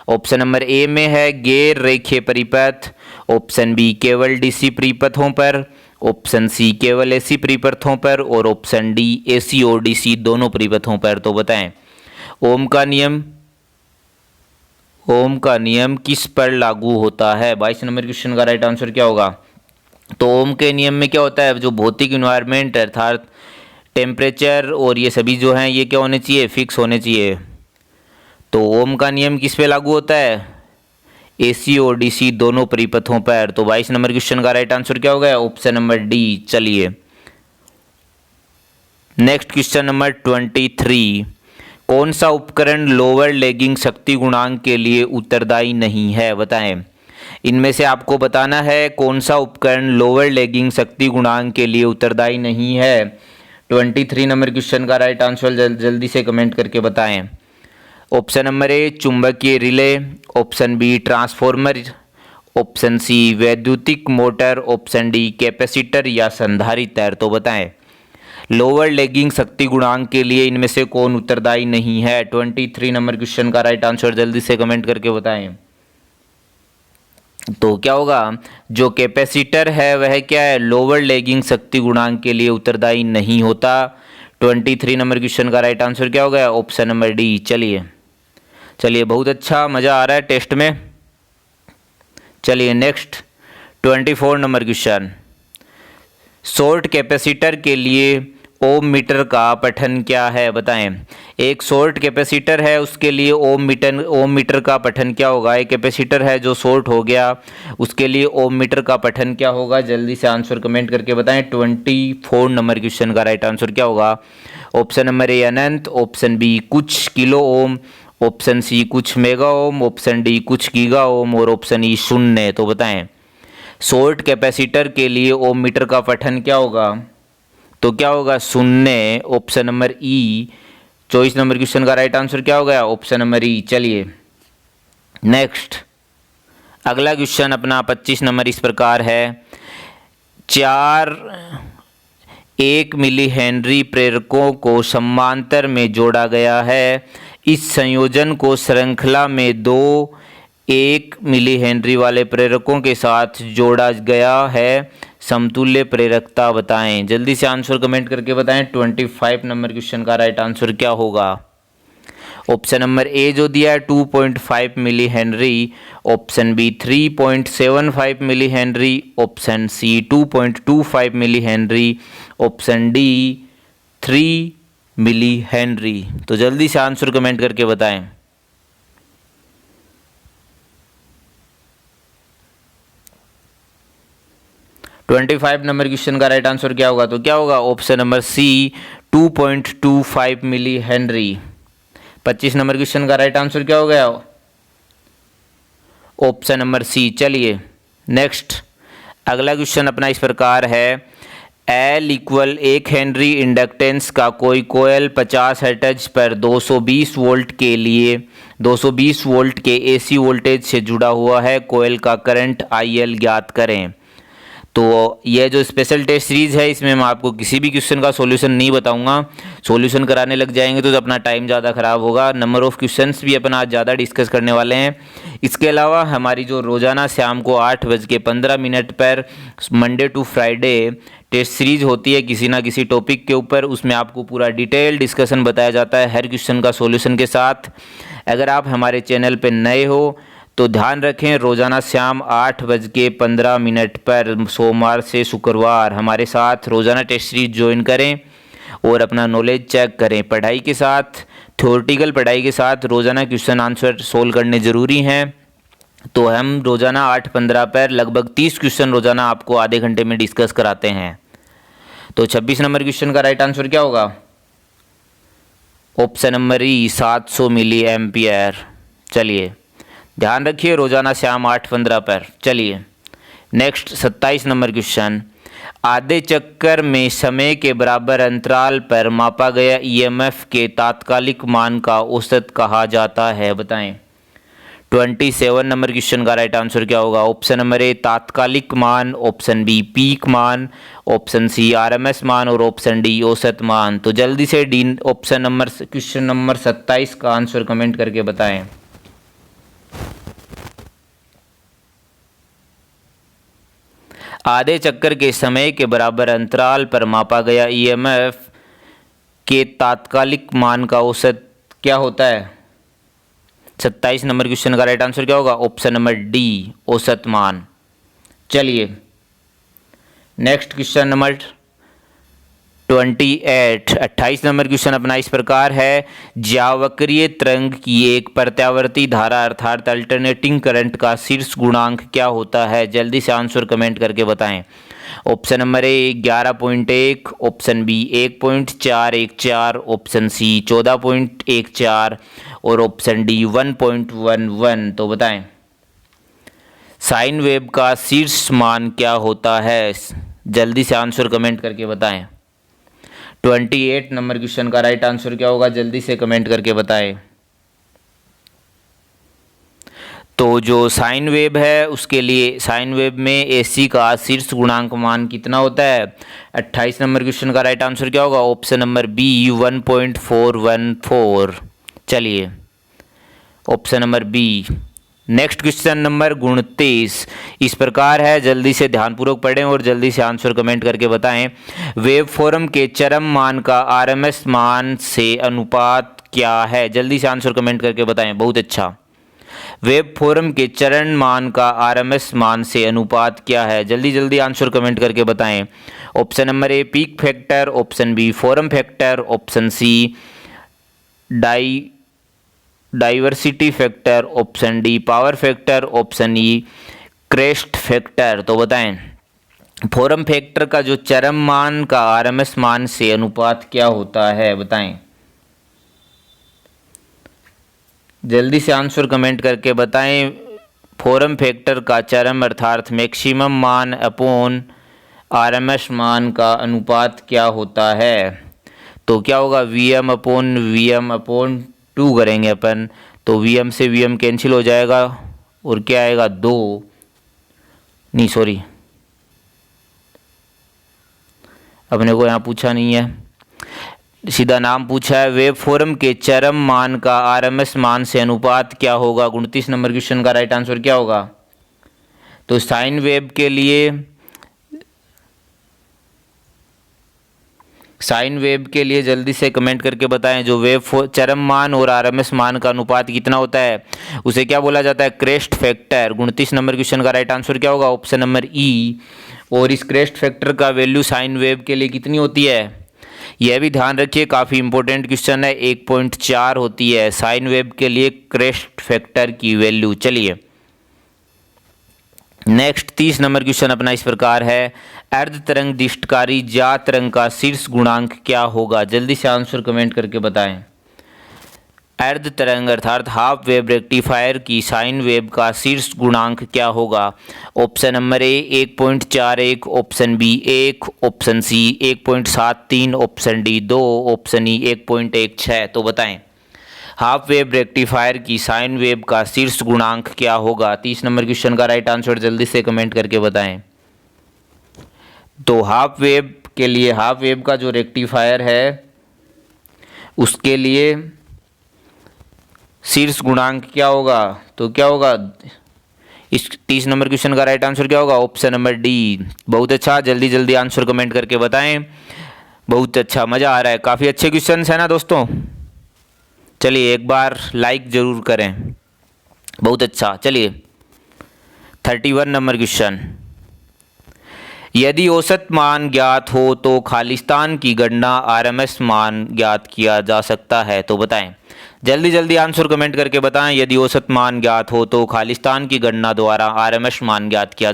ऑप्शन नंबर ए में है गैर रेखीय परिपथ, ऑप्शन बी केवल डीसी परिपथों पर, ऑप्शन सी केवल एसी परिपथों पर, और ऑप्शन डी एसी और डीसी दोनों परिपथों पर। तो बताएं ओम का नियम किस पर लागू होता है? 22 नंबर क्वेश्चन का राइट आंसर क्या होगा? तो ओम के नियम में क्या होता है, जो भौतिक इन्वायरमेंट अर्थात टेम्परेचर और ये सभी जो हैं ये क्या होने चाहिए, फिक्स होने चाहिए। तो ओम का नियम किस पे लागू होता है? एसी और डीसी दोनों परिपथों पर। तो 22 नंबर क्वेश्चन का राइट आंसर क्या होगा? Option number D. चलिए नेक्स्ट क्वेश्चन नंबर 23, कौन सा उपकरण लोअर लैगिंग शक्ति गुणांक के लिए उत्तरदायी नहीं है? बताएं इनमें से आपको बताना है कौन सा उपकरण लोअर लैगिंग शक्ति गुणांक के लिए उत्तरदायी नहीं है। 23 नंबर क्वेश्चन का राइट आंसर जल्दी से कमेंट करके बताएं। ऑप्शन नंबर ए चुंबकीय relay, option B transformer, option C वैद्युतिक मोटर, ऑप्शन डी कैपेसिटर या संधारित्र। तो बताएं लोअर लैगिंग शक्ति गुणांक के लिए इनमें से कौन उत्तरदायी नहीं है? 23 नंबर क्वेश्चन का राइट आंसर जल्दी से कमेंट करके बताएं। तो क्या होगा, जो कैपेसिटर है वह क्या है, लोअर लैगिंग शक्ति गुणांक के लिए उत्तरदायी नहीं होता। 23 नंबर क्वेश्चन का राइट आंसर क्या होगा? Option number D. चलिए बहुत अच्छा, मज़ा आ रहा है टेस्ट में। चलिए next 24 number question, short capacitor के लिए ओम मीटर का पठन क्या है? बताएं एक शॉर्ट कैपेसिटर है उसके लिए ओम मीटर का पठन क्या होगा? एक कैपेसिटर है जो शॉर्ट हो गया उसके लिए ओम मीटर का पठन क्या होगा? जल्दी से आंसर कमेंट करके बताएं। 24 नंबर क्वेश्चन का राइट आंसर क्या होगा? ऑप्शन नंबर ए अनंत, ऑप्शन बी कुछ किलो ओम, ऑप्शन सी कुछ मेगा ओम, ऑप्शन डी कुछ गीगा ओम, और ऑप्शन ई शून्य। तो बताएं शॉर्ट कैपेसिटर के लिए ओम मीटर का पठन क्या होगा? तो क्या होगा? शून्य। ऑप्शन नंबर ई। 24 नंबर क्वेश्चन का राइट आंसर क्या होगा? ऑप्शन नंबर ई। चलिए नेक्स्ट अगला क्वेश्चन अपना 25 नंबर इस प्रकार है, 4 1 मिली हेनरी प्रेरकों को समांतर में जोड़ा गया है। इस संयोजन को श्रृंखला में 2 1 मिली हेनरी वाले प्रेरकों के साथ जोड़ा गया है। समतुल्य प्रेरकता बताएं। जल्दी से आंसर कमेंट करके बताएं। 25 नंबर क्वेश्चन का राइट आंसर क्या होगा? ऑप्शन नंबर ए जो दिया है 2.5 milli henry, option B 3.75 milli henry, option C 2.25 milli henry, option D 3 milli henry. तो जल्दी से आंसर कमेंट करके बताएं। तो 25 नंबर क्वेश्चन का राइट आंसर क्या होगा? तो क्या होगा? Option number C 2.25 milli henry. 25 number question का राइट आंसर क्या हो गया? Option number C. चलिए नेक्स्ट अगला क्वेश्चन अपना इस प्रकार है, L इक्वल 1 हेनरी इंडक्टेंस का कोई कोयल 50 हर्ट्ज पर 220 वोल्ट के लिए 220 वोल्ट के AC वोल्टेज से जुड़ा हुआ है। कोयल का करंट IL ज्ञात करें। तो यह जो स्पेशल टेस्ट सीरीज है इसमें मैं आपको किसी भी क्वेश्चन का सॉल्यूशन नहीं बताऊंगा। सॉल्यूशन कराने लग जाएंगे तो अपना टाइम ज़्यादा ख़राब होगा। नंबर ऑफ़ क्वेश्चंस भी अपना आज ज़्यादा डिस्कस करने वाले हैं। इसके अलावा हमारी जो रोज़ाना शाम को 8:15 पर Monday to Friday test series होती है किसी ना किसी टॉपिक के ऊपर, उसमें आपको पूरा डिटेल डिस्कशन बताया जाता है हर क्वेश्चन का सॉल्यूशन के साथ। अगर आप हमारे चैनल पर नए हो तो ध्यान रखें, रोज़ाना शाम 8:15 पर सोमवार से शुक्रवार हमारे साथ रोज़ाना टेस्ट सीरीज ज्वाइन करें और अपना नॉलेज चेक करें। पढ़ाई के साथ, थ्योरेटिकल पढ़ाई के साथ रोज़ाना क्वेश्चन आंसर सोल्व करने ज़रूरी हैं। तो हम रोज़ाना 8:15 पर लगभग 30 क्वेश्चन रोज़ाना आपको आधे घंटे में डिस्कस कराते हैं। तो 26 नंबर क्वेश्चन का राइट आंसर क्या होगा? Option number E 700 milli ampere. चलिए ध्यान रखिए, रोज़ाना शाम 8:15 पर। चलिए नेक्स्ट 27 नंबर क्वेश्चन, आधे चक्कर में समय के बराबर अंतराल पर मापा गया EMF के तात्कालिक मान का औसत कहा जाता है। बताएं 27 नंबर क्वेश्चन का राइट आंसर क्या होगा? ऑप्शन नंबर ए तात्कालिक मान, ऑप्शन बी पीक मान, ऑप्शन सी आरएमएस मान और ऑप्शन डी औसत मान। तो जल्दी से D option number question number 27 का आंसर कमेंट करके बताएं। आधे चक्कर के समय के बराबर अंतराल पर मापा गया ईएमएफ के तात्कालिक मान का औसत क्या होता है? 27 नंबर क्वेश्चन का राइट आंसर क्या होगा? ऑप्शन नंबर डी औसत मान। चलिए next question number 28 number question अपना इस प्रकार है, ज्यावक्रीय तरंग की एक प्रत्यावर्ती धारा अर्थात अल्टरनेटिंग करंट का शीर्ष गुणांक क्या होता है? जल्दी से आंसर कमेंट करके बताएं। Option number A 11.1, option B 1.414, option C 14.14 और ऑप्शन डी 1.11। तो बताएं साइन वेव का शीर्ष मान क्या होता है? जल्दी से आंसर कमेंट करके बताएं। 28 नंबर क्वेश्चन का राइट आंसर क्या होगा? जल्दी से कमेंट करके बताएं। तो जो साइन वेव है उसके लिए साइन वेव में एसी का शीर्ष गुणांक मान कितना होता है? 28 नंबर क्वेश्चन का राइट आंसर क्या होगा? Option number B 1.414। चलिए option number B. Next question number 29 इस प्रकार है, जल्दी से ध्यानपूर्वक पढ़ें और जल्दी से आंसर कमेंट करके बताएं। वेव फॉर्म के चरम मान का आरएमएस मान से अनुपात क्या है? जल्दी से आंसर कमेंट करके बताएं। बहुत अच्छा। वेव फॉर्म के चरण मान का आरएमएस मान से अनुपात क्या है? जल्दी जल्दी आंसर कमेंट करके बताएं। Option number A peak factor, option B form factor, option C diversity factor, option D power factor, option E crest factor. तो बताएं फॉर्म फैक्टर का जो चरम मान का आरएमएस मान से अनुपात क्या होता है? बताएं जल्दी से आंसर कमेंट करके बताएं। फॉर्म फैक्टर का चरम अर्थात मैक्सिमम मान अपॉन आरएमएस मान का अनुपात क्या होता है? तो क्या होगा? वीएम अपॉन 2 करेंगे अपन, तो वीएम से वीएम कैंसिल हो जाएगा और क्या आएगा? 2 नहीं सॉरी, अपने को यहाँ पूछा नहीं है, सीधा नाम पूछा है। वेव फॉर्म के चरम मान का आरएमएस मान से अनुपात क्या होगा? 29 नंबर क्वेश्चन का राइट आंसर क्या होगा? तो साइन वेव के लिए जल्दी से कमेंट करके बताएं जो वेव चरम मान और आरएमएस मान का अनुपात कितना होता है उसे क्या बोला जाता है? Crest factor. 29 नंबर क्वेश्चन का राइट आंसर क्या होगा? ऑप्शन नंबर ई। और इस क्रेस्ट फैक्टर का वैल्यू साइन वेव के लिए कितनी होती है? यह भी ध्यान रखिए, काफ़ी इंपॉर्टेंट क्वेश्चन है। 1.4 होती है साइन वेव के लिए क्रेस्ट फैक्टर की वैल्यू। चलिए नेक्स्ट 30 नंबर क्वेश्चन अपना इस प्रकार है, अर्ध तरंग दिष्टकारी ज्या तरंग का शीर्ष गुणांक क्या होगा? जल्दी से आंसर कमेंट करके बताएं। अर्ध तरंग अर्थात हाफ वेव रेक्टिफायर की साइन वेव का शीर्ष गुणांक क्या होगा? Option number A 1.41, option B 1, option C 1.73, option D 2, option E 1.16। तो बताएं हाफ वेव रेक्टिफायर की साइन वेव का शीर्ष गुणांक क्या होगा? 30 नंबर क्वेश्चन का राइट आंसर जल्दी से कमेंट करके बताएं। तो हाफ वेव के लिए हाफ वेव का जो रेक्टिफायर है उसके लिए शीर्ष गुणांक क्या होगा? तो क्या होगा? इस 30 नंबर क्वेश्चन का राइट आंसर क्या होगा? Option number D. बहुत अच्छा, जल्दी जल्दी आंसर कमेंट करके बताएं। बहुत अच्छा, मज़ा आ रहा है, काफ़ी अच्छे क्वेश्चन है ना दोस्तों। चलिए एक बार लाइक ज़रूर करें। बहुत अच्छा। चलिए 31 नंबर क्वेश्चन, यदि औसत मान ज्ञात हो तो खालिस्तान की गणना आरएमएस मान ज्ञात किया जा सकता है। तो बताएं जल्दी जल्दी आंसर कमेंट करके बताएं। यदि औसत मान ज्ञात हो तो खालिस्तान की गणना द्वारा आरएमएस मान ज्ञात किया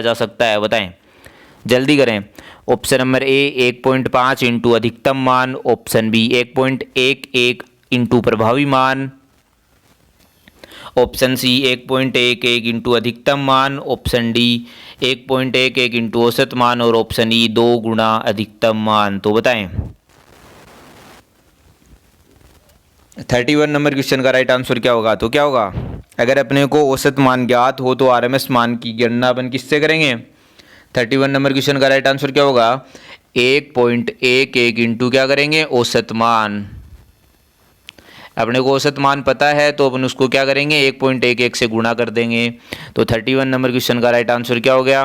जा सकता है। बताएं जल्दी करें। ऑप्शन नंबर ए 1.5 इंटू अधिकतम मान, ऑप्शन बी 1.11 इंटू प्रभावी मान, ऑप्शन सी 1.11 इंटू अधिकतम मान, ऑप्शन डी 1.11 इंटू औसत मान और ऑप्शन ई 2 गुना अधिकतम मान। तो बताएं 31 नंबर क्वेश्चन का राइट आंसर क्या होगा? तो क्या होगा? अगर अपने को औसत मान ज्ञात हो तो आरएमएस मान की गणना अपन किससे करेंगे? 31 नंबर क्वेश्चन का राइट आंसर क्या होगा? 1.11 इंटू क्या करेंगे? औसत मान। अपने को औसत मान पता है तो अपन उसको क्या करेंगे? 1.11 से गुणा कर देंगे। तो 31 नंबर क्वेश्चन का राइट आंसर क्या हो गया?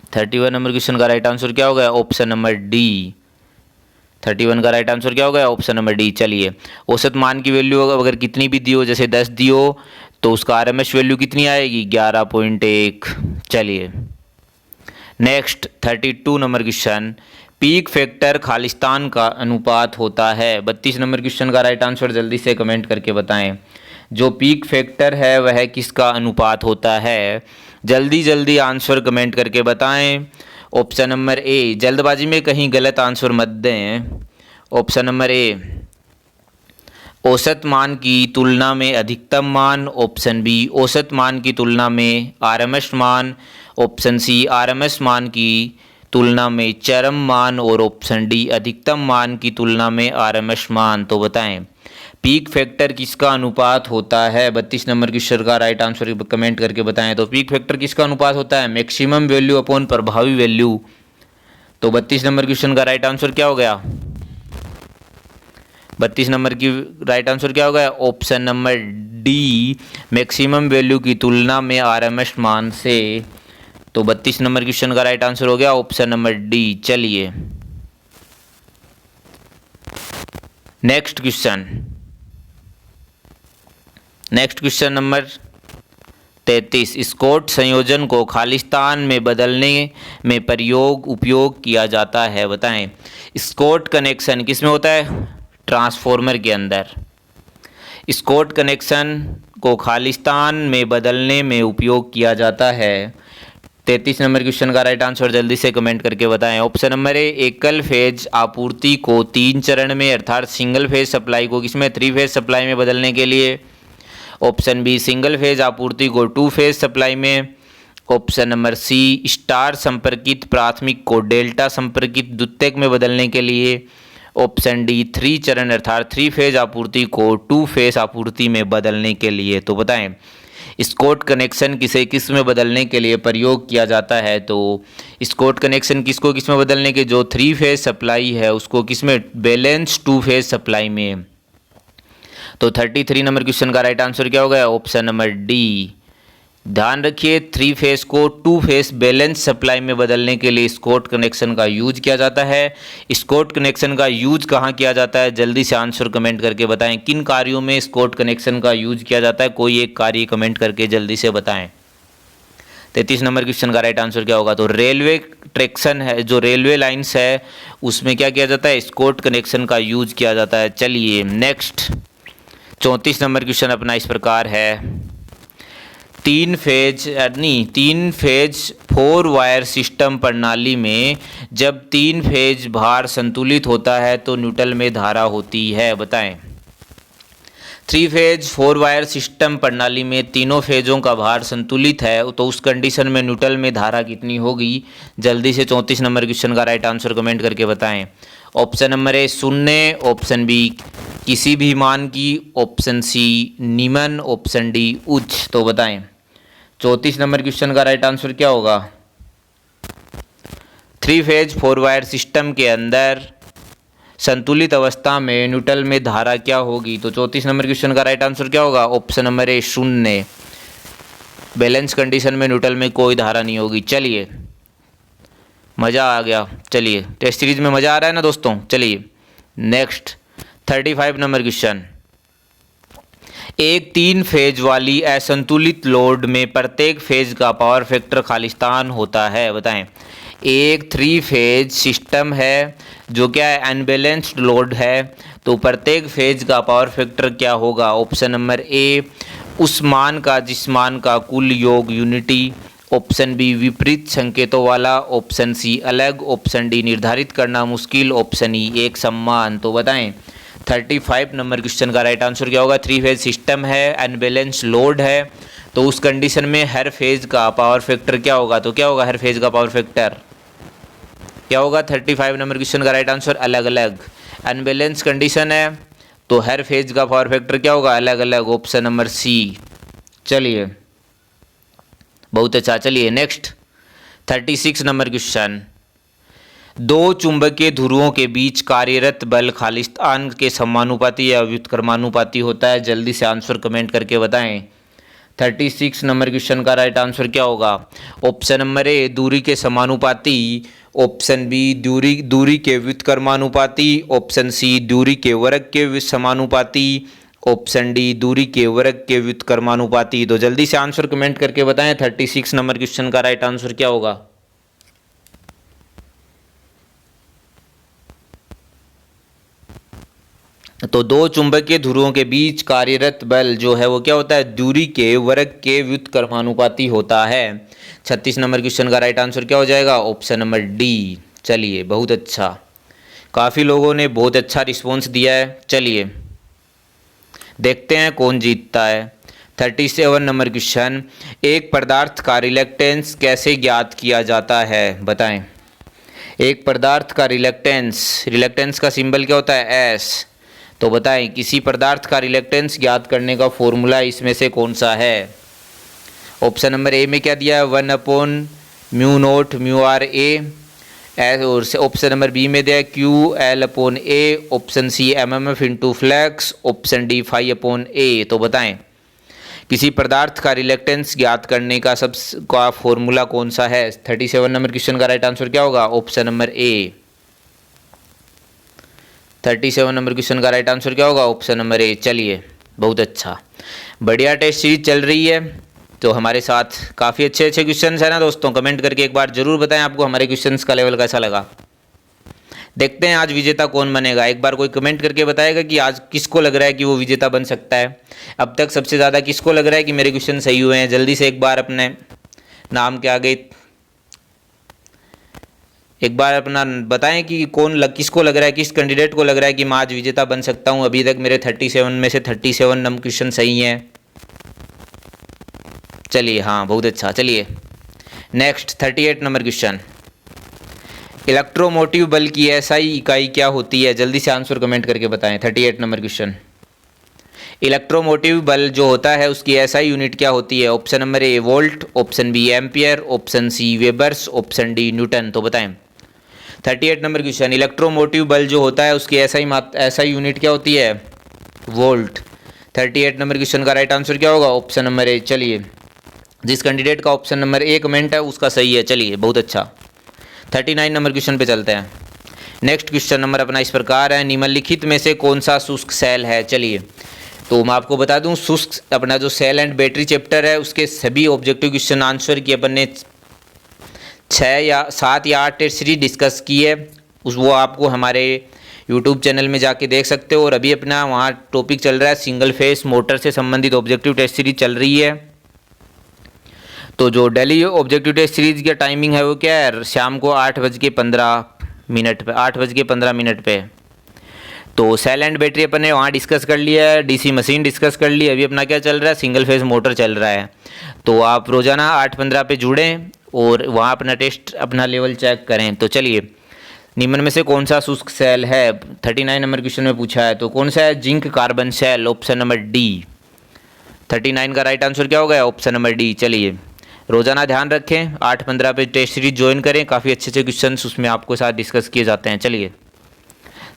31 नंबर क्वेश्चन का राइट आंसर क्या हो गया? Option number D. 31 का राइट आंसर क्या हो गया? Option number D. चलिए, औसत मान की वैल्यू अगर कितनी भी दी हो, जैसे 10 दी हो, तो उसका आरएमएस वैल्यू कितनी आएगी? 11.1। चलिए next 32 number question, peak factor Khalistan का अनुपात होता है। 32 नंबर क्वेश्चन का राइट आंसर जल्दी से कमेंट करके बताएं। जो पीक फैक्टर है वह किसका अनुपात होता है? जल्दी जल्दी आंसर कमेंट करके बताएं। ऑप्शन नंबर ए, जल्दबाजी में कहीं गलत आंसर मत दें। ऑप्शन नंबर ए, औसत मान की तुलना में अधिकतम मान। ऑप्शन बी, औसत मान की तुलना में आरएमएस मान। ऑप्शन सी, आरएमएस मान की तुलना में चरम मान। और ऑप्शन डी, अधिकतम मान की तुलना में आरएमएस मान। तो बताएं पीक फैक्टर किसका अनुपात होता है? 32 नंबर क्वेश्चन का राइट आंसर कमेंट करके बताएं। तो पीक फैक्टर किसका अनुपात होता है? मैक्सिमम वैल्यू अपॉन प्रभावी वैल्यू। तो 32 नंबर क्वेश्चन का राइट आंसर क्या हो गया? 32 नंबर की राइट आंसर क्या हो गया? Option number D, maximum value की तुलना में आरएमएस मान से। तो 32 नंबर क्वेश्चन का राइट आंसर हो गया ऑप्शन नंबर डी। चलिए नेक्स्ट क्वेश्चन नंबर 33, स्कॉट संयोजन को खालिस्तान में बदलने में उपयोग किया जाता है। बताएं स्कॉट कनेक्शन किस में होता है? ट्रांसफॉर्मर के अंदर। स्कॉट कनेक्शन को खालिस्तान में बदलने में उपयोग किया जाता है। 33 नंबर क्वेश्चन का राइट आंसर जल्दी से कमेंट करके बताएं। ऑप्शन नंबर ए, एकल फेज आपूर्ति को 3 चरण में अर्थात सिंगल फेज सप्लाई को किसमें? 3 फेज सप्लाई में बदलने के लिए। ऑप्शन बी, सिंगल फेज आपूर्ति को 2 फेज सप्लाई में। ऑप्शन नंबर सी, स्टार संपर्कित प्राथमिक को डेल्टा संपर्कित द्वितीयक में बदलने के लिए। ऑप्शन डी, 3 चरण अर्थात 3 फेज आपूर्ति को 2 फेज आपूर्ति में बदलने के लिए। तो बताएं स्कॉट कनेक्शन किसे किस में बदलने के लिए प्रयोग किया जाता है? तो स्कॉट कनेक्शन किसको किस में बदलने के? जो 3 फेज सप्लाई है उसको किस में? बैलेंस 2 फेज सप्लाई में। तो 33 नंबर क्वेश्चन का राइट आंसर क्या हो गया? Option number D. ध्यान रखिए 3 फेज को 2 फेज बैलेंस सप्लाई में बदलने के लिए स्कॉट कनेक्शन का यूज किया जाता है। स्कॉट कनेक्शन का यूज कहाँ किया जाता है? जल्दी से आंसर कमेंट करके बताएं। किन कार्यों में स्कॉट कनेक्शन का यूज किया जाता है? कोई एक कार्य कमेंट करके जल्दी से बताएं। 33 नंबर क्वेश्चन का राइट आंसर क्या होगा? तो रेलवे ट्रैक्शन है, जो रेलवे लाइन्स है उसमें क्या किया जाता है? स्कॉट कनेक्शन का यूज किया जाता है। चलिए नेक्स्ट 34 नंबर क्वेश्चन अपना इस प्रकार है, 3 फेज 4 वायर सिस्टम प्रणाली में जब 3 फेज भार संतुलित होता है तो न्यूट्रल में धारा होती है। बताएं 3 फेज 4 वायर सिस्टम प्रणाली में तीनों फेजों का भार संतुलित है तो उस कंडीशन में न्यूट्रल में धारा कितनी होगी? जल्दी से 34 नंबर क्वेश्चन का राइट आंसर कमेंट करके बताएं। Option number A 0, option B किसी भी मान की, ऑप्शन सी निम्न, ऑप्शन डी उच्च। तो बताएं 34 नंबर क्वेश्चन का राइट आंसर क्या होगा? 3 फेज 4 वायर सिस्टम के अंदर संतुलित अवस्था में न्यूट्रल में धारा क्या होगी? तो 34 नंबर क्वेश्चन का राइट आंसर क्या होगा? Option number A 0, balance condition में न्यूट्रल में कोई धारा नहीं होगी। चलिए मज़ा आ गया। चलिए टेस्ट सीरीज में मज़ा आ रहा है ना दोस्तों। चलिए नेक्स्ट 35 नंबर क्वेश्चन, एक 3 फेज वाली असंतुलित लोड में प्रत्येक फेज का पावर फैक्टर खालिस्तान होता है। बताएं एक 3 फेज सिस्टम है जो क्या है? अनबैलेंस्ड लोड है, तो प्रत्येक फेज का पावर फैक्टर क्या होगा? ऑप्शन नंबर ए उस मान का जिस मान का कुल योग यूनिटी। ऑप्शन बी विपरीत संकेतों वाला। ऑप्शन सी अलग। ऑप्शन डी निर्धारित करना मुश्किल। ऑप्शन ई एक समान। तो बताएं 35 नंबर क्वेश्चन का राइट आंसर क्या होगा? 3 फेज सिस्टम है, अनबैलेंस लोड है, तो उस कंडीशन में हर फेज का पावर फैक्टर क्या होगा? तो क्या होगा? हर फेज का पावर फैक्टर क्या होगा? 35 नंबर क्वेश्चन का राइट आंसर अलग अलग। अनबैलेंस कंडीशन है तो हर फेज का पावर फैक्टर क्या होगा? अलग अलग। Option number C. चलिए बहुत अच्छा। चलिए नेक्स्ट 36 नंबर क्वेश्चन। दो चुंबकीय ध्रुवों के बीच कार्यरत बल खालिस्तान के समानुपाती या व्युत्क्रमानुपाती होता है। जल्दी से आंसर कमेंट करके बताएं। 36 नंबर क्वेश्चन का राइट आंसर क्या होगा? ऑप्शन नंबर ए दूरी के समानुपाती, ऑप्शन बी दूरी के व्युत्क्रमानुपाती, ऑप्शन सी दूरी के वर्ग के समानुपाती, ऑप्शन डी दूरी के वर्ग के व्युत्क्रमानुपाती। तो जल्दी से आंसर कमेंट करके बताएं 36 नंबर क्वेश्चन का राइट आंसर क्या होगा? तो दो चुंबकीय ध्रुवों के बीच कार्यरत बल जो है वो क्या होता है? दूरी के वर्ग के व्युत्क्रमानुपाती होता है। 36 नंबर क्वेश्चन का राइट आंसर क्या हो जाएगा? Option number D. चलिए बहुत अच्छा, काफ़ी लोगों ने बहुत अच्छा रिस्पॉन्स दिया है। चलिए देखते हैं कौन जीतता है। 37 नंबर क्वेश्चन। एक पदार्थ का रिलक्टेंस कैसे ज्ञात किया जाता है? बताएं। एक पदार्थ का रिलक्टेंस का सिंबल क्या होता है? एस। तो बताएं किसी पदार्थ का रिलक्टेंस ज्ञात करने का फॉर्मूला इसमें से कौन सा है? ऑप्शन नंबर ए में क्या दिया है? 1/μ0μr ए। और ऑप्शन नंबर बी में दिया है QL/A। Option C MMF into flux, option D φ/A। तो बताएं किसी पदार्थ का रिलक्टेंस ज्ञात करने का का फॉर्मूला कौन सा है? 37 नंबर क्वेश्चन का राइट आंसर क्या होगा? ऑप्शन नंबर ए। 37 नंबर क्वेश्चन का राइट आंसर क्या होगा? ऑप्शन नंबर ए। चलिए बहुत अच्छा, बढ़िया टेस्ट सीरीज चल रही है तो हमारे साथ काफ़ी अच्छे अच्छे क्वेश्चंस हैं ना दोस्तों। कमेंट करके एक बार जरूर बताएं आपको हमारे क्वेश्चंस का लेवल कैसा लगा। देखते हैं आज विजेता कौन बनेगा। एक बार कोई कमेंट करके बताएगा कि आज किसको लग रहा है कि वो विजेता बन सकता है। अब तक सबसे ज़्यादा किसको लग रहा है कि मेरे क्वेश्चन सही हुए हैं? जल्दी से एक बार अपने नाम के आगे एक बार अपना बताएं कि किसको लग रहा है, किस कैंडिडेट को लग रहा है कि मैं आज विजेता बन सकता हूं। अभी तक मेरे 37 में से 37 नंबर क्वेश्चन सही हैं। चलिए हाँ बहुत अच्छा। चलिए नेक्स्ट 38 नंबर क्वेश्चन। इलेक्ट्रोमोटिव बल की एसआई इकाई क्या होती है? जल्दी से आंसर कमेंट करके बताएं। 38 नंबर क्वेश्चन। इलेक्ट्रोमोटिव बल जो होता है उसकी एसआई यूनिट क्या होती है? Option number A volt, option B ampere, option C webers, option D newton. तो बताएं 38 नंबर क्वेश्चन। इलेक्ट्रोमोटिव बल जो होता है उसकी एसआई यूनिट क्या होती है? वोल्ट। 38 नंबर क्वेश्चन का राइट आंसर क्या होगा? ऑप्शन नंबर ए। चलिए जिस कैंडिडेट का ऑप्शन नंबर ए कमेंट है उसका सही है। चलिए बहुत अच्छा। 39 नंबर क्वेश्चन पे चलते हैं। नेक्स्ट क्वेश्चन नंबर अपना इस प्रकार है। निम्नलिखित में से कौन सा शुष्क सेल है? चलिए तो मैं आपको बता दूं शुष्क अपना जो सेल एंड बैटरी चैप्टर है उसके सभी ऑब्जेक्टिव क्वेश्चन आंसर की अपन ने 6 या 7 या 8 टेस्ट सीरीज डिस्कस की है। वो आपको हमारे यूट्यूब चैनल में जाके देख सकते हो। और अभी अपना वहाँ टॉपिक चल रहा है सिंगल फेस मोटर से संबंधित ऑब्जेक्टिव टेस्ट सीरीज चल रही है। तो जो डेली ऑब्जेक्टिव टेस्ट सीरीज की टाइमिंग है वो क्या है? शाम को 8:15 पे 8:15 पे। तो सेल एंड बैटरी अपन ने वहाँ डिस्कस कर लिया है, डीसी मशीन डिस्कस कर ली है। अभी अपना क्या चल रहा है? सिंगल फेज मोटर चल रहा है। तो आप रोज़ाना 8:15 पे जुड़ें और वहाँ अपना टेस्ट अपना लेवल चेक करें। तो चलिए निम्न में से कौन सा शुष्क सेल है? 39 नंबर क्वेश्चन में पूछा है। तो कौन सा है? Zinc carbon cell, option number D. 39 का राइट आंसर क्या होगा? Option number D. चलिए रोज़ाना ध्यान रखें, 8:15 पे टेस्ट सीरीज ज्वाइन करें। काफ़ी अच्छे अच्छे क्वेश्चन उसमें आपको साथ डिस्कस किए जाते हैं। चलिए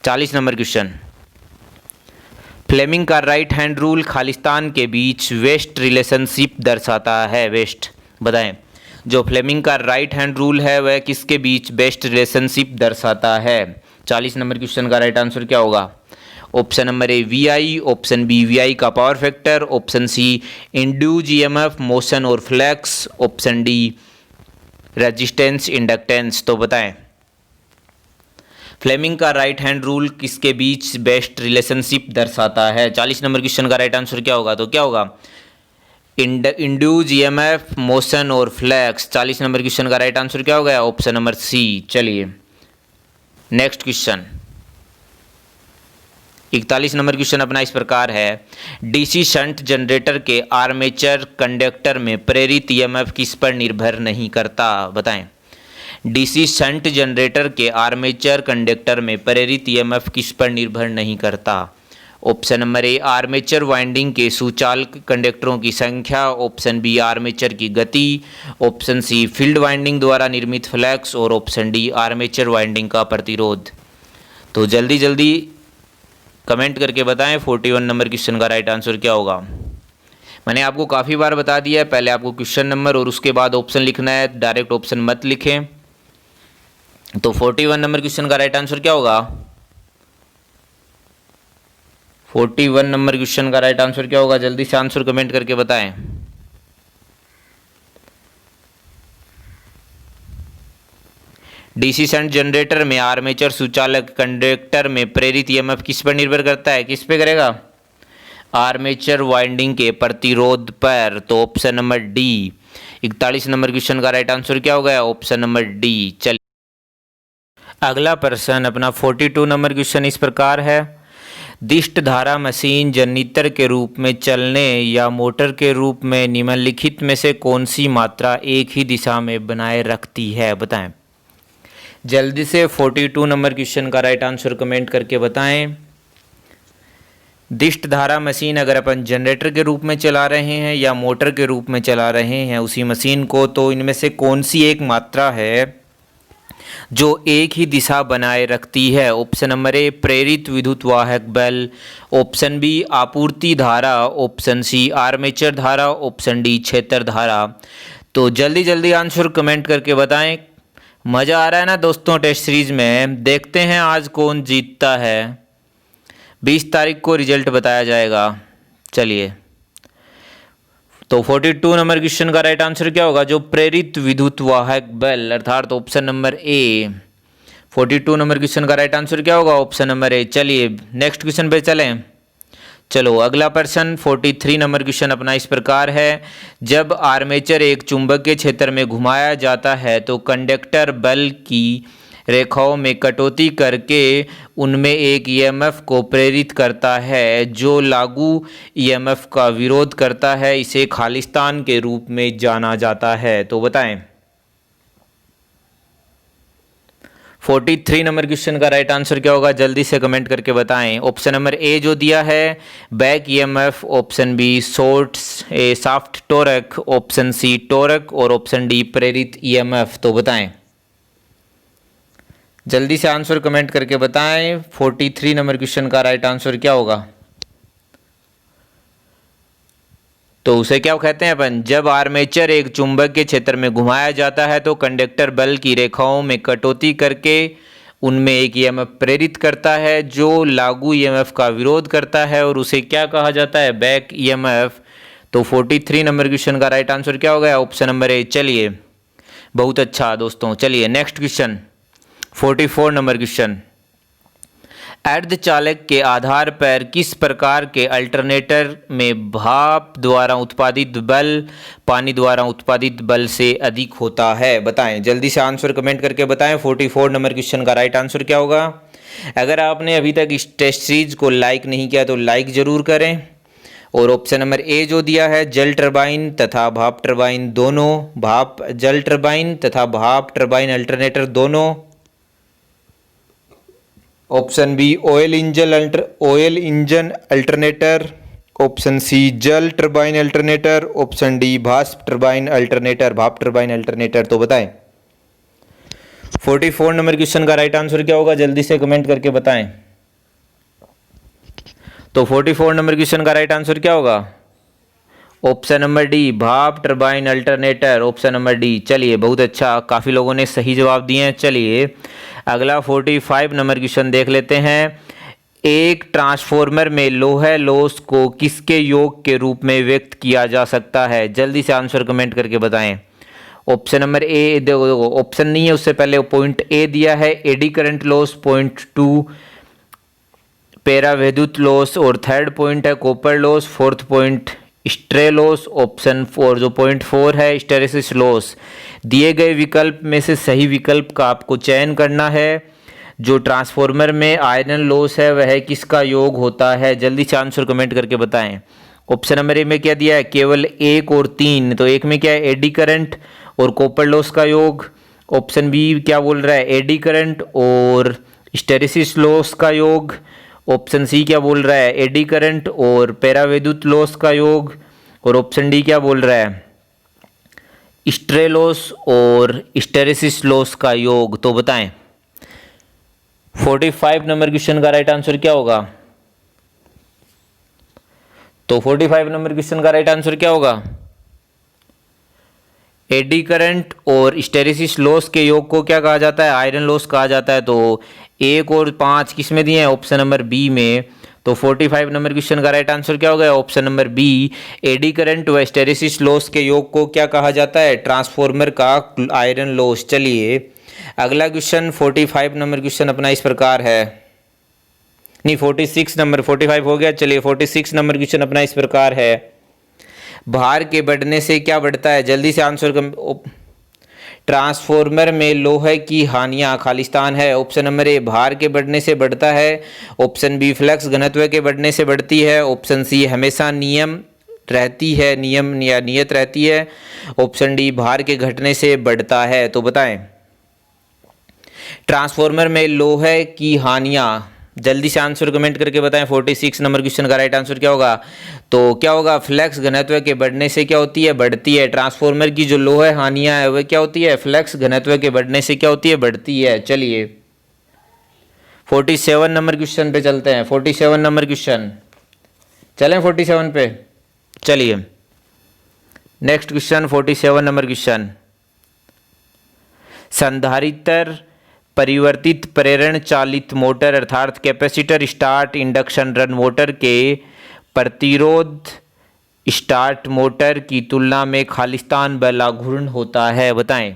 40 नंबर क्वेश्चन। फ्लेमिंग का राइट हैंड रूल खालिस्तान के बीच वेस्ट रिलेशनशिप दर्शाता है। वेस्ट बताएं जो फ्लेमिंग का राइट हैंड रूल है वह किसके बीच बेस्ट रिलेशनशिप दर्शाता है? 40 नंबर क्वेश्चन का राइट आंसर क्या होगा? Option number A VI, option B VI का power factor, option C induced EMF motion और flux, option D resistance inductance. तो बताएं फ्लेमिंग का राइट हैंड रूल किसके बीच बेस्ट रिलेशनशिप दर्शाता है? 40 नंबर क्वेश्चन का राइट आंसर क्या होगा? तो क्या होगा? इंड्यूज EMF मोशन और फ्लैक्स। 40 नंबर क्वेश्चन का राइट आंसर क्या होगा? Option number C. चलिए नेक्स्ट क्वेश्चन 41 नंबर क्वेश्चन अपना इस प्रकार है। डीसी शंट जनरेटर के आर्मेचर कंडक्टर में प्रेरित EMF किस पर निर्भर नहीं करता? बताएं डीसी शंट जनरेटर के आर्मेचर कंडक्टर में प्रेरित EMF किस पर निर्भर नहीं करता? ऑप्शन नंबर ए आर्मेचर वाइंडिंग के सुचालक कंडक्टरों की संख्या, ऑप्शन बी आर्मेचर की गति, ऑप्शन सी फील्ड वाइंडिंग द्वारा निर्मित फ्लक्स और ऑप्शन डी आर्मेचर वाइंडिंग का प्रतिरोध। तो जल्दी जल्दी कमेंट करके बताएं 41 नंबर क्वेश्चन का राइट आंसर क्या होगा। मैंने आपको काफ़ी बार बता दिया है, पहले आपको क्वेश्चन नंबर और उसके बाद ऑप्शन लिखना है, डायरेक्ट ऑप्शन मत लिखें। तो 41 नंबर क्वेश्चन का राइट आंसर क्या होगा? 41 नंबर क्वेश्चन का राइट आंसर क्या होगा? जल्दी से आंसर कमेंट करके बताएं। डीसी शंट जनरेटर में आर्मेचर सुचालक कंडक्टर में प्रेरित ईएमएफ किस पर निर्भर करता है? किस पे करेगा? आर्मेचर वाइंडिंग के प्रतिरोध पर। तो option number D. 41 number question का राइट आंसर क्या हो गया? Option number D. चलिए अगला प्रश्न अपना 42 नंबर क्वेश्चन इस प्रकार है। दिष्ट धारा मशीन जनरेटर के रूप में चलने या मोटर के रूप में निम्नलिखित में से कौन सी मात्रा एक ही दिशा में बनाए रखती है? बताएं जल्दी से। 42 नंबर क्वेश्चन का राइट आंसर कमेंट करके बताएं। दिष्ट धारा मशीन अगर अपन जनरेटर के रूप में चला रहे हैं या मोटर के रूप में चला रहे हैं उसी मशीन को, तो इनमें से कौन सी एक मात्रा है जो एक ही दिशा बनाए रखती है? ऑप्शन नंबर ए प्रेरित विद्युत वाहक बल, ऑप्शन बी आपूर्ति धारा, ऑप्शन सी आर्मेचर धारा, ऑप्शन डी क्षेत्र धारा। तो जल्दी जल्दी आंसर कमेंट करके बताएं। मज़ा आ रहा है ना दोस्तों टेस्ट सीरीज में? देखते हैं आज कौन जीतता है। 20 तारीख को रिजल्ट बताया जाएगा। चलिए तो 42 नंबर क्वेश्चन का राइट आंसर क्या होगा? जो प्रेरित विद्युत वाहक बल अर्थात ऑप्शन नंबर ए। 42 नंबर क्वेश्चन का राइट आंसर क्या होगा? ऑप्शन नंबर ए। चलिए नेक्स्ट क्वेश्चन पे चलें। चलो अगला प्रश्न 43 नंबर क्वेश्चन अपना इस प्रकार है। जब आर्मेचर एक चुंबकीय क्षेत्र में घुमाया जाता है तो कंडक्टर बल की रेखाओं में कटौती करके उनमें एक ईएमएफ को प्रेरित करता है जो लागू ईएमएफ का विरोध करता है। इसे खालिस्तान के रूप में जाना जाता है। तो बताएं 43 नंबर क्वेश्चन का राइट आंसर क्या होगा? जल्दी से कमेंट करके बताएं। ऑप्शन नंबर ए जो दिया है back EMF, option B shaft torque, option C torque और ऑप्शन डी प्रेरित ईएमएफ। तो बताएं जल्दी से आंसर कमेंट करके बताएं 43 नंबर क्वेश्चन का राइट आंसर क्या होगा? तो उसे क्या कहते हैं अपन? जब आर्मेचर एक चुंबकीय क्षेत्र में घुमाया जाता है तो कंडक्टर बल की रेखाओं में कटौती करके उनमें एक ईएमएफ प्रेरित करता है जो लागू ईएमएफ का विरोध करता है और उसे क्या कहा जाता है? Back EMF. तो 43 नंबर क्वेश्चन का राइट आंसर क्या हो गया? ऑप्शन नंबर ए। चलिए बहुत अच्छा दोस्तों। चलिए नेक्स्ट क्वेश्चन 44 नंबर क्वेश्चन। अर्धचालक के आधार पर किस प्रकार के अल्टरनेटर में भाप द्वारा उत्पादित बल पानी द्वारा उत्पादित बल से अधिक होता है? बताएं जल्दी से आंसर कमेंट करके बताएं 44 नंबर क्वेश्चन का राइट आंसर क्या होगा? अगर आपने अभी तक इस टेस्ट सीरीज को लाइक नहीं किया तो लाइक ज़रूर करें। और ऑप्शन नंबर ए जो दिया है जल टरबाइन तथा भाप टरबाइन दोनों, भाप जल टरबाइन तथा भाप टरबाइन अल्टरनेटर दोनों, option B oil engine alternator, option C जल टरबाइन अल्टरनेटर, ऑप्शन डी भाप टरबाइन अल्टरनेटर। तो बताएं 44 नंबर क्वेश्चन का राइट आंसर क्या होगा? जल्दी से कमेंट करके बताएं। तो 44 नंबर क्वेश्चन का राइट आंसर क्या होगा? ऑप्शन नंबर डी भाप turbine alternator, option number D. चलिए बहुत अच्छा, काफ़ी लोगों ने सही जवाब दिए हैं। चलिए अगला 45 नंबर क्वेश्चन देख लेते हैं। एक ट्रांसफॉर्मर में लोहे लॉस को किसके योग के रूप में व्यक्त किया जा सकता है? जल्दी से आंसर कमेंट करके बताएं। ऑप्शन नंबर ए, देखो ऑप्शन नहीं है उससे पहले पॉइंट ए दिया है eddy current loss, point 2 para विद्युत लॉस और थर्ड पॉइंट है copper loss, fourth point stray loss, option 4 जो पॉइंट 4 है हिस्टेरेसिस लॉस। दिए गए विकल्प में से सही विकल्प का आपको चयन करना है। जो ट्रांसफॉर्मर में आयरन लॉस है वह किसका योग होता है? जल्दी से आंसर कमेंट करके बताएं। ऑप्शन नंबर ए में क्या दिया है? केवल 1 और 3। तो एक में क्या है? एडी करंट और कॉपर लॉस का योग। ऑप्शन बी क्या बोल रहा है? एडी करंट और हिस्टेरेसिस लॉस का योग। ऑप्शन सी क्या बोल रहा है, एडी करंट और पैराविद्युत लॉस का योग, और ऑप्शन डी क्या बोल रहा है, स्ट्रे लॉस और हिस्टैरिसीस लॉस का योग। तो बताएं 45 नंबर क्वेश्चन का राइट आंसर क्या होगा। तो 45 नंबर क्वेश्चन का राइट आंसर क्या होगा, एडी करंट और हिस्टैरिसीस लॉस के योग को क्या कहा जाता है, आयरन लॉस कहा जाता है। तो 1 और 5 किस में दिए हैं, ऑप्शन नंबर बी में। तो 45 नंबर क्वेश्चन का राइट आंसर क्या होगा, option number B, eddy current व हिस्टैरिसीस लॉस के योग को क्या कहा जाता है, ट्रांसफॉर्मर का आयरन लॉस। चलिए अगला क्वेश्चन 45 नंबर क्वेश्चन अपना इस प्रकार है, नहीं 46 नंबर, 45 हो गया। चलिए 46 नंबर क्वेश्चन अपना इस प्रकार है, भार के बढ़ने से क्या बढ़ता है, जल्दी से आंसर ट्रांसफॉर्मर में लोहे की हानियां खालिस्तान है। ऑप्शन नंबर ए भार के बढ़ने से बढ़ता है, ऑप्शन बी फ्लक्स घनत्व के बढ़ने से बढ़ती है, ऑप्शन सी हमेशा नियम रहती है, नियम या नियत रहती है, ऑप्शन डी भार के घटने से बढ़ता है। तो बताएं ट्रांसफॉर्मर में लोहे की हानियां, जल्दी से आंसर कमेंट करके बताएं 46 नंबर क्वेश्चन का राइट आंसर क्या होगा। तो क्या होगा, फ्लक्स घनत्व के बढ़ने से क्या होती है, बढ़ती है। ट्रांसफॉर्मर की जो लोहे हानियां है वह क्या होती है, फ्लक्स घनत्व के बढ़ने से क्या होती है, बढ़ती है। चलिए 47 नंबर क्वेश्चन पे चलते हैं, 47 नंबर क्वेश्चन, चलें 47 पे। चलिए नेक्स्ट क्वेश्चन 47 नंबर क्वेश्चन, संधारित्र परिवर्तित प्रेरण चालित मोटर अर्थात capacitor start induction run motor के प्रतिरोध स्टार्ट मोटर की तुलना में खालिस्तान व लघुगुण होता है। बताएं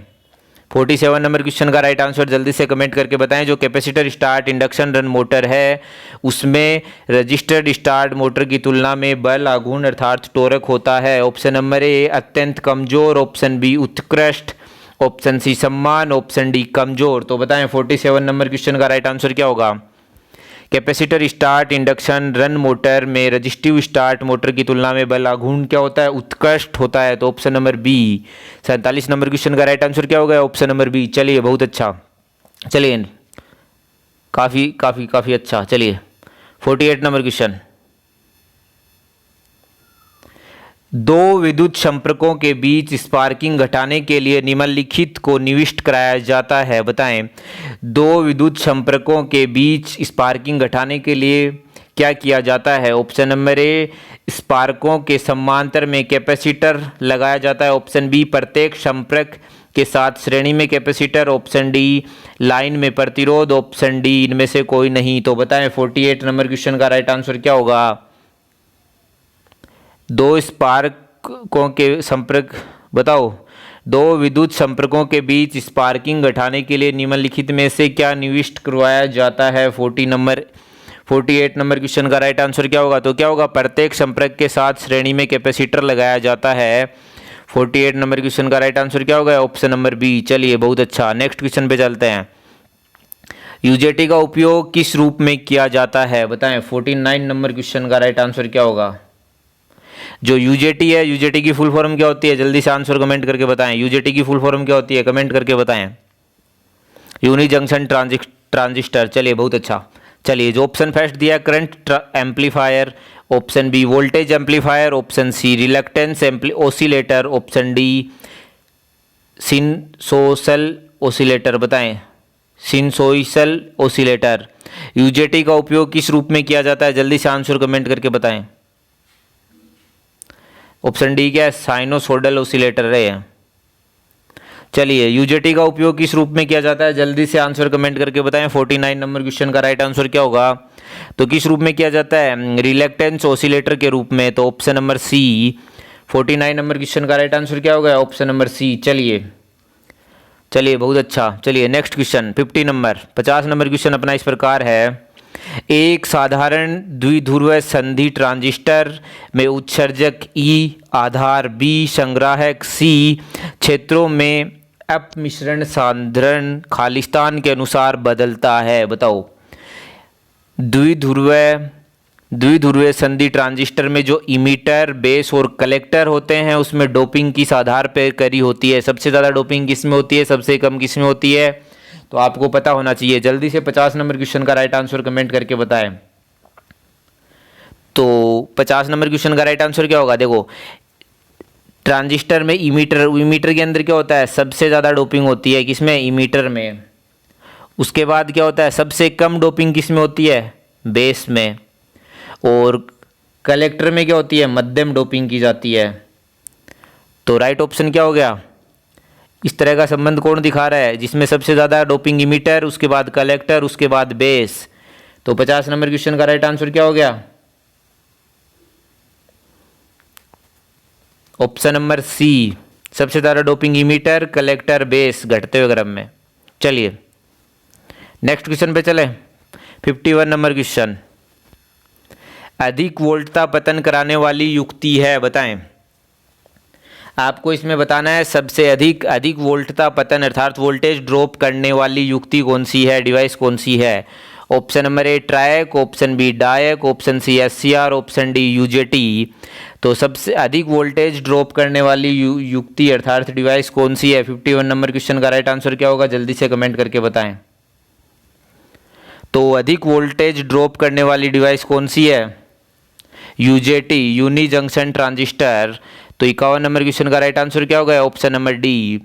47 नंबर क्वेश्चन का राइट आंसर जल्दी से कमेंट करके बताएं। जो capacitor start induction run motor है उसमें रजिस्टर्ड स्टार्ट मोटर की तुलना में बल आघूर्ण अर्थात टोरक होता है। ऑप्शन नंबर ए अत्यंत कमजोर, ऑप्शन बी उत्कृष्ट, ऑप्शन सी सम्मान, ऑप्शन डी कमजोर। तो बताएं 47 नंबर क्वेश्चन का राइट आंसर क्या होगा। Capacitor start induction run motor में रजिस्टिव स्टार्ट मोटर की तुलना में बल आघूर्ण क्या होता है, उत्कृष्ट होता है। तो option number B 47 number question का राइट आंसर क्या होगा, ऑप्शन नंबर बी। चलिए बहुत अच्छा, चलिए काफ़ी काफ़ी काफ़ी अच्छा। चलिए 48 नंबर क्वेश्चन, दो विद्युत संपर्कों के बीच स्पार्किंग घटाने के लिए निम्नलिखित को निविष्ट कराया जाता है। बताएं दो विद्युत संपर्कों के बीच स्पार्किंग घटाने के लिए क्या किया जाता है। ऑप्शन नंबर ए स्पार्कों के समांतर में कैपेसिटर लगाया जाता है, ऑप्शन बी प्रत्येक संपर्क के साथ श्रेणी में कैपेसिटर, ऑप्शन डी लाइन में प्रतिरोध, ऑप्शन डी इनमें से कोई नहीं। तो बताएं 48 नंबर क्वेश्चन का राइट आंसर क्या होगा। दो स्पार्कों के संपर्क, बताओ दो विद्युत संपर्कों के बीच स्पार्किंग घटाने के लिए निम्नलिखित में से क्या निविष्ट करवाया जाता है। 48 नंबर क्वेश्चन का राइट आंसर क्या होगा। तो क्या होगा, प्रत्येक संपर्क के साथ श्रेणी में कैपेसिटर लगाया जाता है। 48 नंबर क्वेश्चन का राइट आंसर क्या होगा, ऑप्शन नंबर बी। चलिए बहुत अच्छा, नेक्स्ट क्वेश्चन पे चलते हैं। यूजेटी का उपयोग किस रूप में किया जाता है। बताएं 49 नंबर क्वेश्चन का राइट आंसर क्या होगा। जो यूजेटी है, यूजेटी की फुल फॉर्म क्या होती है, जल्दी से आंसर कमेंट करके बताएं। यूजेटी की फुल फॉर्म क्या होती है, कमेंट करके बताएं। Uni junction transistor. चलिए बहुत अच्छा। चलिए जो ऑप्शन फर्स्ट दिया current amplifier, option B voltage amplifier, option C reluctance oscillator, option D sinusoidal oscillator. बताएं सिनसोइसल ओसिलेटर। यूजेटी का उपयोग किस रूप में किया जाता है, जल्दी से आंसर कमेंट करके बताएं। ऑप्शन डी क्या है, साइनोसोडल ओसिलेटर है। चलिए यूजेटी का उपयोग किस रूप में किया जाता है, जल्दी से आंसर कमेंट करके बताएं। 49 नंबर क्वेश्चन का राइट आंसर क्या होगा। तो किस रूप में किया जाता है, रिलक्टेंस ओसिलेटर के रूप में। तो option number C 49 number question का राइट आंसर क्या होगा, ऑप्शन नंबर सी। चलिए बहुत अच्छा। चलिए नेक्स्ट क्वेश्चन 50 नंबर क्वेश्चन अपना इस प्रकार है। एक साधारण द्विध्रुव संधि ट्रांजिस्टर में उत्सर्जक ई, आधार बी, संग्राहक सी क्षेत्रों में अपमिश्रण साधारण खालिस्तान के अनुसार बदलता है। बताओ द्विध्रुवीय संधि ट्रांजिस्टर में जो इमीटर, बेस और कलेक्टर होते हैं उसमें डोपिंग किस आधार पर करी होती है। सबसे ज़्यादा डोपिंग किस में होती है, सबसे कम किस में होती है। तो आपको पता होना चाहिए। जल्दी से 50 नंबर क्वेश्चन का राइट आंसर कमेंट करके बताएं। तो 50 नंबर क्वेश्चन का राइट आंसर क्या होगा? देखो, ट्रांजिस्टर में इमीटर के अंदर क्या होता है? सबसे ज़्यादा डोपिंग होती है किसमें? इमीटर में। उसके बाद क्या होता है? सबसे कम डोपिंग किस में होती है? बेस में। और कलेक्टर में क्या होती है? मध्यम डोपिंग की जाती है। तो राइट ऑप्शन क्या हो गया? इस तरह का संबंध कौन दिखा रहा है? जिसमें सबसे ज़्यादा डोपिंग इमीटर, उसके बाद कलेक्टर, उसके बाद बेस। तो 50 नंबर क्वेश्चन का राइट आंसर क्या हो गया? ऑप्शन नंबर सी, सबसे ज़्यादा डोपिंग इमीटर, कलेक्टर, बेस, घटते हुए क्रम में। चलिए नेक्स्ट क्वेश्चन पे चले। 51 नंबर क्वेश्चन, अधिक वोल्टता पतन कराने वाली युक्ति है, बताएं। आपको इसमें बताना है सबसे अधिक वोल्टता पतन अर्थात वोल्टेज ड्रॉप करने वाली युक्ति कौन सी है, डिवाइस कौन सी है। Option number A triac, option B diac, option C SCR, option D UJT. तो सबसे अधिक वोल्टेज ड्रॉप करने वाली युक्ति अर्थात डिवाइस कौन सी है? 51 नंबर क्वेश्चन का राइट आंसर क्या होगा? जल्दी से कमेंट करके बताएं। तो अधिक वोल्टेज ड्रॉप करने वाली डिवाइस कौन सी है? UJT, uni junction transistor. तो 51 नंबर क्वेश्चन का राइट आंसर क्या होगा? Option number D.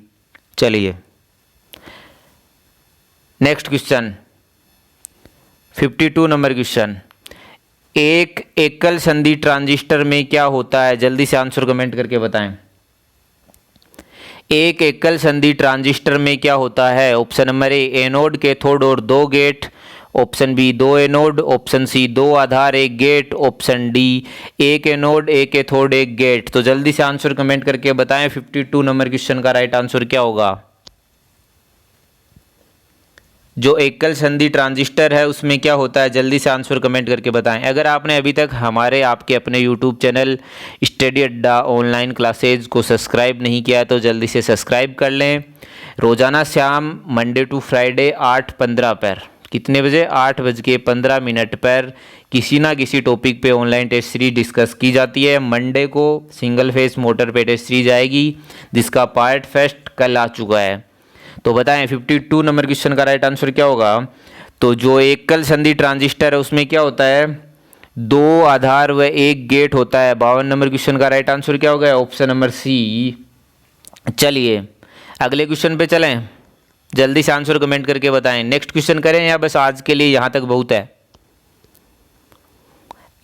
चलिए नेक्स्ट क्वेश्चन 52 नंबर क्वेश्चन, एक एकल संधि ट्रांजिस्टर में क्या होता है? जल्दी से आंसर कमेंट करके बताएं। एक एकल संधि ट्रांजिस्टर में क्या होता है? Option number A anode, cathode और 2 gate, option B 2 anode, option C 2 आधार 1 gate, option D 1 anode 1 cathode 1 gate. तो जल्दी से आंसर कमेंट करके बताएं 52 नंबर क्वेश्चन का राइट आंसर क्या होगा? जो एकल संधि ट्रांजिस्टर है उसमें क्या होता है? जल्दी से आंसर कमेंट करके बताएं। अगर आपने अभी तक हमारे आपके अपने यूट्यूब चैनल स्टडी अड्डा ऑनलाइन क्लासेज को सब्सक्राइब नहीं किया तो जल्दी से सब्सक्राइब कर लें। रोज़ाना शाम मंडे टू फ्राइडे 8:15 पर, कितने बजे? 8:15 पर किसी ना किसी टॉपिक पे ऑनलाइन टेस्ट सीरीज डिस्कस की जाती है। मंडे को सिंगल फेस मोटर पे टेस्ट सीरीज आएगी जिसका पार्ट फर्स्ट कल आ चुका है। तो बताएं 52 नंबर क्वेश्चन का राइट आंसर क्या होगा? तो जो एकल संधि ट्रांजिस्टर है उसमें क्या होता है? 2 आधार व 1 गेट होता है। 52 नंबर क्वेश्चन का राइट आंसर क्या होगा? Option number C. चलिए अगले क्वेश्चन पे चलें, जल्दी से आंसर कमेंट करके बताएं। नेक्स्ट क्वेश्चन करें या बस आज के लिए यहाँ तक बहुत है?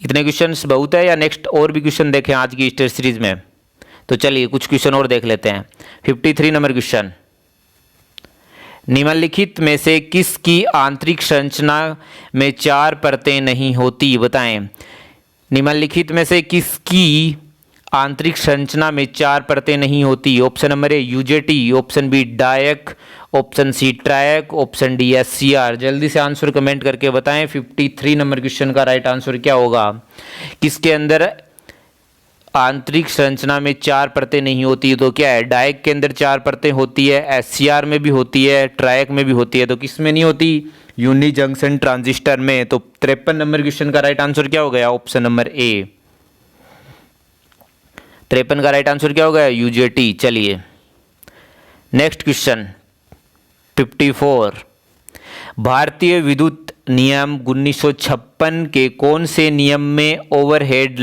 इतने क्वेश्चंस बहुत है या नेक्स्ट और भी क्वेश्चन देखें आज की टेस्ट सीरीज में? तो चलिए कुछ क्वेश्चन और देख लेते हैं। 53 नंबर क्वेश्चन, निम्नलिखित में से किसकी आंतरिक संरचना में 4 परतें नहीं होती, बताएं। निम्नलिखित में से किसकी आंतरिक संरचना में 4 परतें नहीं होती? Option number A UJT, option B diac, option C triac, option D SCR. जल्दी से आंसर कमेंट करके बताएं 53 नंबर क्वेश्चन का राइट आंसर क्या होगा? किसके अंदर आंतरिक संरचना में 4 परतें नहीं होती? तो क्या है? डायक के अंदर 4 परतें होती है, एससीआर में भी होती है, ट्रायक में भी होती है। तो किस में नहीं होती? यूनी जंक्शन ट्रांजिस्टर में। तो 53 नंबर क्वेश्चन का राइट आंसर क्या हो गया? ऑप्शन नंबर ए 53 का राइट आंसर क्या हो गया? यूजेटी। चलिए नेक्स्ट क्वेश्चन 54, भारतीय विद्युत नियम 1956 के कौन से नियम में ओवरहेड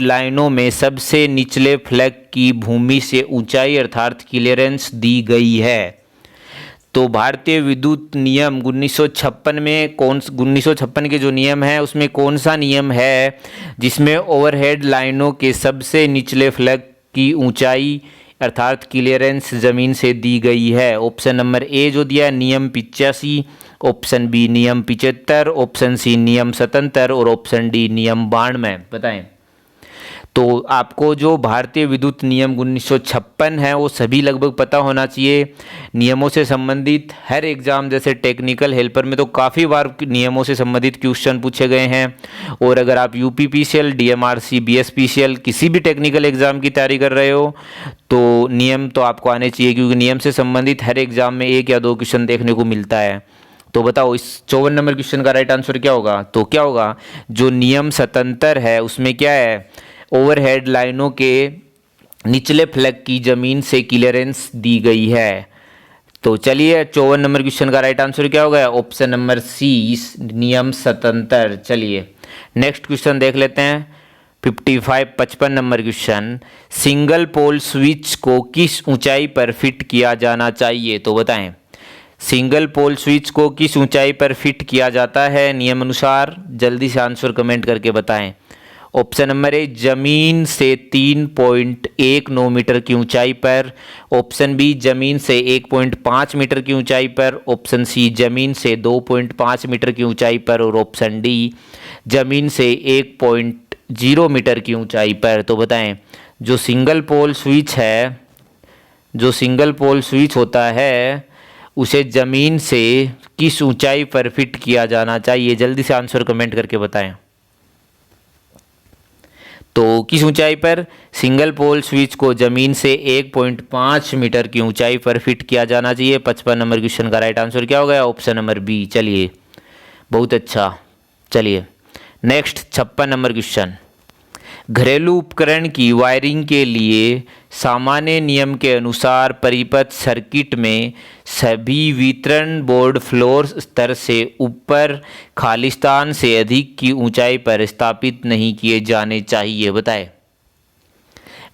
लाइनों में सबसे निचले फ्लैग की भूमि से ऊंचाई अर्थात क्लियरेंस दी गई है? तो भारतीय विद्युत नियम 1956 में 1956 के जो नियम है उसमें कौन सा नियम है जिसमें ओवरहेड लाइनों के सबसे निचले फ्लैग की ऊंचाई अर्थात क्लियरेंस ज़मीन से दी गई है? ऑप्शन नंबर ए जो दिया है नियम 85, ऑप्शन बी नियम 75, ऑप्शन सी नियम 77 और ऑप्शन डी नियम 92। बताएं। तो आपको जो भारतीय विद्युत नियम 1956 है वो सभी लगभग पता होना चाहिए। नियमों से संबंधित हर एग्ज़ाम जैसे टेक्निकल हेल्पर में तो काफ़ी बार नियमों से संबंधित क्वेश्चन पूछे गए हैं। और अगर आप यूपीपीसीएल, डीएमआरसी, बीएसपीसीएल किसी भी टेक्निकल एग्ज़ाम की तैयारी कर रहे हो तो नियम तो आपको आने चाहिए, क्योंकि नियम से संबंधित हर एग्ज़ाम में 1 या 2 क्वेश्चन देखने को मिलता है। तो बताओ इस 54 नंबर क्वेश्चन का राइट आंसर क्या होगा? तो क्या होगा? जो नियम 77 है उसमें क्या है? ओवरहेड लाइनों के निचले फ्लैग की ज़मीन से क्लियरेंस दी गई है। तो चलिए 54 नंबर क्वेश्चन का राइट आंसर क्या होगा? ऑप्शन नंबर सी नियम 77। चलिए नेक्स्ट क्वेश्चन देख लेते हैं 55 number question, single pole switch को किस ऊंचाई पर फिट किया जाना चाहिए, तो बताएं सिंगल पोल स्विच को किस ऊंचाई पर फिट किया जाता है नियम अनुसार। जल्दी से आंसर कमेंट करके बताएं। ऑप्शन नंबर ए जमीन से 3.19 मीटर की ऊंचाई पर, ऑप्शन बी जमीन से 1.5 मीटर की ऊंचाई पर, ऑप्शन सी जमीन से 2.5 मीटर की ऊंचाई पर और ऑप्शन डी जमीन से 1.0 मीटर की ऊंचाई पर। तो बताएं जो सिंगल पोल स्विच है, जो सिंगल पोल स्विच होता है उसे ज़मीन से किस ऊंचाई पर फिट किया जाना चाहिए। जल्दी से आंसर कमेंट करके बताएं। तो किस ऊंचाई पर सिंगल पोल स्विच को ज़मीन से 1.5 मीटर की ऊंचाई पर फिट किया जाना चाहिए। 55 नंबर क्वेश्चन का राइट आंसर क्या हो गया, ऑप्शन नंबर बी। चलिए बहुत अच्छा। चलिए नेक्स्ट 56 नंबर क्वेश्चन, घरेलू उपकरण की वायरिंग के लिए सामान्य नियम के अनुसार परिपथ सर्किट में सभी वितरण बोर्ड फ्लोर स्तर से ऊपर खालिस्तान से अधिक की ऊंचाई पर स्थापित नहीं किए जाने चाहिए। बताएं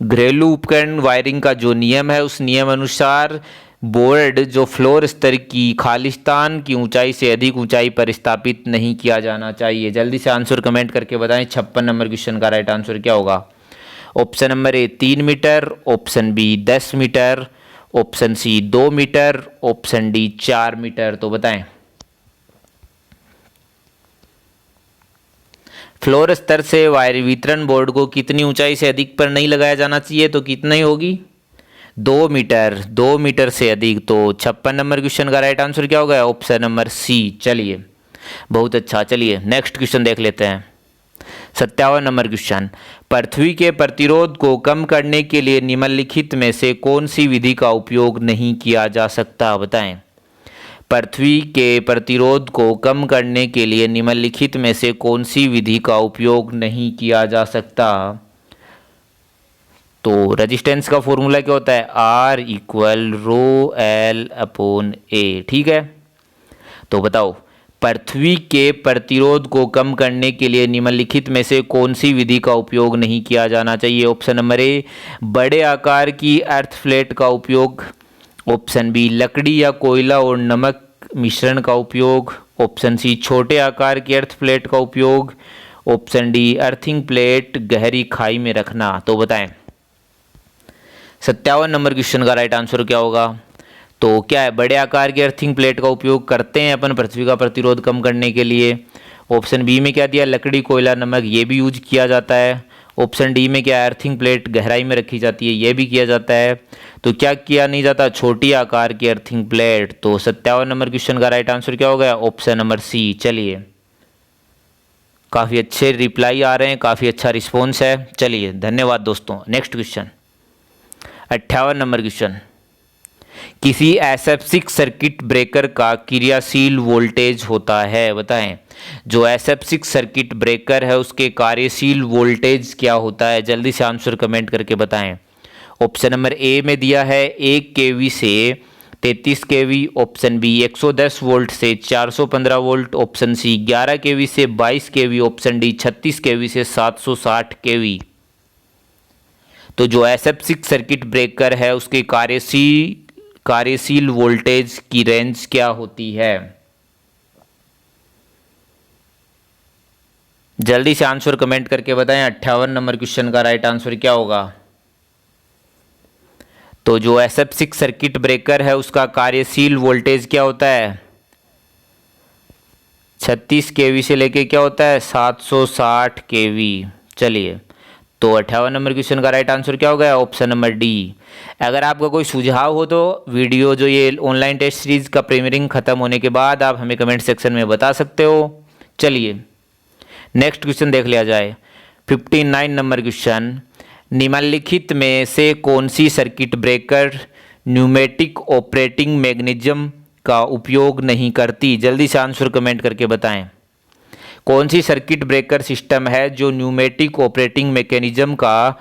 घरेलू उपकरण वायरिंग का जो नियम है उस नियम अनुसार बोर्ड जो फ्लोर स्तर की खालिस्तान की ऊंचाई से अधिक ऊंचाई पर स्थापित नहीं किया जाना चाहिए। जल्दी से आंसर कमेंट करके बताएं 56 नंबर क्वेश्चन का राइट आंसर क्या होगा। Option number A 3 metre, option B 10 metre, option C 2 metre, option D 4 metre. तो बताएं फ्लोर स्तर से वायर वितरण बोर्ड को कितनी ऊंचाई से अधिक पर नहीं लगाया जाना चाहिए, तो कितना ही होगी 2 मीटर, 2 मीटर से अधिक। तो 56 नंबर क्वेश्चन का राइट आंसर क्या होगा, ऑप्शन नंबर सी। चलिए बहुत अच्छा। चलिए नेक्स्ट क्वेश्चन देख लेते हैं 57 नंबर क्वेश्चन, पृथ्वी के प्रतिरोध को कम करने के लिए निम्नलिखित में से कौन सी विधि का उपयोग नहीं किया जा सकता। बताएं पृथ्वी के प्रतिरोध को कम करने के लिए निम्नलिखित में से कौन सी विधि का उपयोग नहीं किया जा सकता। तो रेजिस्टेंस का फॉर्मूला क्या होता है, R equal rho L upon A. ठीक है, तो बताओ पृथ्वी के प्रतिरोध को कम करने के लिए निम्नलिखित में से कौन सी विधि का उपयोग नहीं किया जाना चाहिए। ऑप्शन नंबर ए बड़े आकार की अर्थ फ्लेट का उपयोग, ऑप्शन बी लकड़ी या कोयला और नमक मिश्रण का उपयोग, ऑप्शन सी छोटे आकार की अर्थ प्लेट का उपयोग, ऑप्शन डी अर्थिंग प्लेट गहरी खाई में रखना। तो बताएं 57 नंबर क्वेश्चन का राइट आंसर क्या होगा। तो क्या है, बड़े आकार की अर्थिंग प्लेट का उपयोग करते हैं अपन पृथ्वी का प्रतिरोध कम करने के लिए। ऑप्शन बी में क्या दिया, लकड़ी कोयला नमक, ये भी यूज किया जाता है। ऑप्शन डी में क्या है, अर्थिंग प्लेट गहराई में रखी जाती है, ये भी किया जाता है। तो क्या किया नहीं जाता, छोटी आकार की अर्थिंग प्लेट। तो 57 नंबर क्वेश्चन का राइट आंसर क्या हो गया, ऑप्शन नंबर सी। चलिए काफ़ी अच्छे रिप्लाई आ रहे हैं, काफ़ी अच्छा रिस्पॉन्स है। चलिए धन्यवाद दोस्तों। नेक्स्ट क्वेश्चन 58 नंबर क्वेश्चन, किसी एसेप्सिक सर्किट ब्रेकर का क्रियाशील वोल्टेज होता है। बताएं जो एसेप्सिक सर्किट ब्रेकर है उसके कार्यशील वोल्टेज क्या होता है। जल्दी से आंसर कमेंट करके बताएं। ऑप्शन नंबर ए में दिया है 1 केवी से 33 केवी, ऑप्शन बी 110 वोल्ट से 415 वोल्ट, ऑप्शन सी 11 केवी से 22 केवी, ऑप्शन डी 36 केवी से 760 केवी। तो जो एसेप्सिक सर्किट ब्रेकर है उसके कार्यशील वोल्टेज की रेंज क्या होती है। जल्दी से आंसर कमेंट करके बताएं 58 नंबर क्वेश्चन का राइट आंसर क्या होगा। तो जो एसेप्सिक सर्किट ब्रेकर है उसका कार्यशील वोल्टेज क्या होता है, 36 केवी से लेके क्या होता है 760 केवी। चलिए तो 58 नंबर क्वेश्चन का राइट आंसर क्या हो गया, ऑप्शन नंबर डी। अगर आपका कोई सुझाव हो तो वीडियो जो ये ऑनलाइन टेस्ट सीरीज का प्रीमियरिंग खत्म होने के बाद आप हमें कमेंट सेक्शन में बता सकते हो। चलिए नेक्स्ट क्वेश्चन देख लिया जाए 59 नंबर क्वेश्चन, निम्नलिखित में से कौन सी circuit breaker pneumatic operating mechanism का उपयोग नहीं करती। जल्दी से आंसर कमेंट करके बताएं कौन सी सर्किट ब्रेकर सिस्टम है जो न्यूमेटिक ऑपरेटिंग मैकेनिज्म का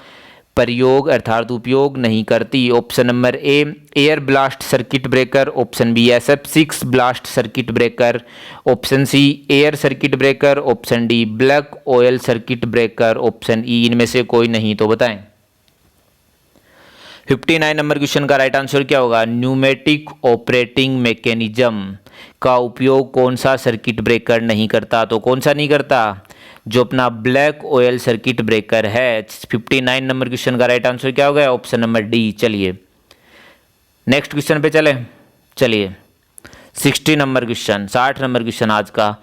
प्रयोग अर्थात उपयोग नहीं करती। Option number A air blast circuit breaker, option B SF6 blast circuit breaker, option C air circuit breaker, option D black oil circuit breaker, option E इनमें से कोई नहीं। तो बताएं 59 नंबर क्वेश्चन का राइट आंसर क्या होगा? न्यूमेटिक ऑपरेटिंग मैकेनिज्म का उपयोग कौन सा सर्किट ब्रेकर नहीं करता? तो कौन सा नहीं करता? जो अपना ब्लैक ऑयल सर्किट ब्रेकर है। 59 नंबर क्वेश्चन का राइट आंसर क्या होगा? Option number D. चलिए नेक्स्ट क्वेश्चन पे चलिए 60 नंबर क्वेश्चन, 60 नंबर क्वेश्चन आज का।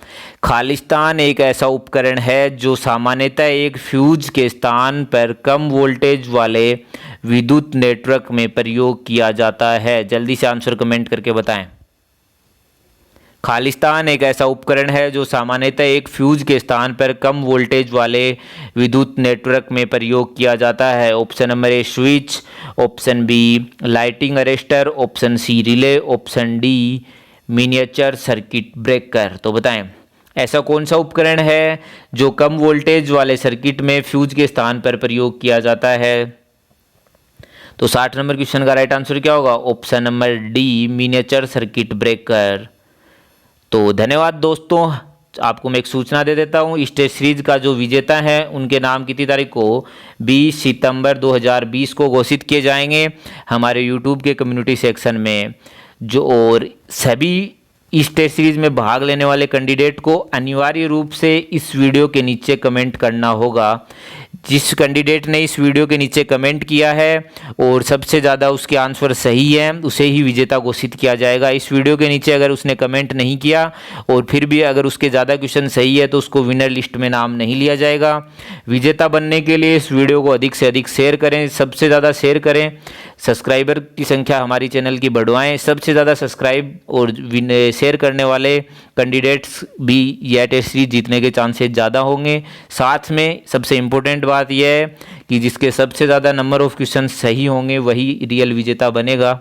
खालिस्तान एक ऐसा उपकरण है जो सामान्यतः एक फ्यूज के स्थान पर कम वोल्टेज वाले विद्युत नेटवर्क में प्रयोग किया जाता है। जल्दी से आंसर कमेंट करके बताएं। खालिस्तान एक ऐसा उपकरण है जो सामान्यतः एक फ्यूज के स्थान पर कम वोल्टेज वाले विद्युत नेटवर्क में प्रयोग किया जाता है। Option number A switch, option B lighting arrester, option C relay, option D miniature circuit breaker. तो बताएं ऐसा कौन सा उपकरण है जो कम वोल्टेज वाले सर्किट में फ्यूज के स्थान पर प्रयोग किया जाता है? तो 60 नंबर क्वेश्चन का राइट आंसर क्या होगा? Option number D miniature circuit breaker. तो धन्यवाद दोस्तों, आपको मैं एक सूचना दे देता हूँ। इस टेस्ट सीरीज का जो विजेता है उनके नाम कितनी तारीख को? 20 सितंबर 2020 को घोषित किए जाएंगे हमारे यूट्यूब के कम्युनिटी सेक्शन में। जो और सभी इस टेस्ट सीरीज में भाग लेने वाले कैंडिडेट को अनिवार्य रूप से इस वीडियो के नीचे कमेंट करना होगा। जिस कैंडिडेट ने इस वीडियो के नीचे कमेंट किया है और सबसे ज़्यादा उसके आंसर सही है उसे ही विजेता घोषित किया जाएगा। इस वीडियो के नीचे अगर उसने कमेंट नहीं किया और फिर भी अगर उसके ज़्यादा क्वेश्चन सही है तो उसको विनर लिस्ट में नाम नहीं लिया जाएगा। विजेता बनने के लिए इस वीडियो को अधिक से अधिक शेयर करें, सबसे ज़्यादा शेयर करें। सब्सक्राइबर की संख्या हमारी चैनल की बढ़वाएं। सबसे ज़्यादा सब्सक्राइब और शेयर करने वाले कैंडिडेट्स भी यह टेस्ट सीरीज जीतने के चांसेस ज़्यादा होंगे। साथ में सबसे इम्पोर्टेंट बात यह है कि जिसके सबसे ज़्यादा नंबर ऑफ क्वेश्चन सही होंगे वही रियल विजेता बनेगा।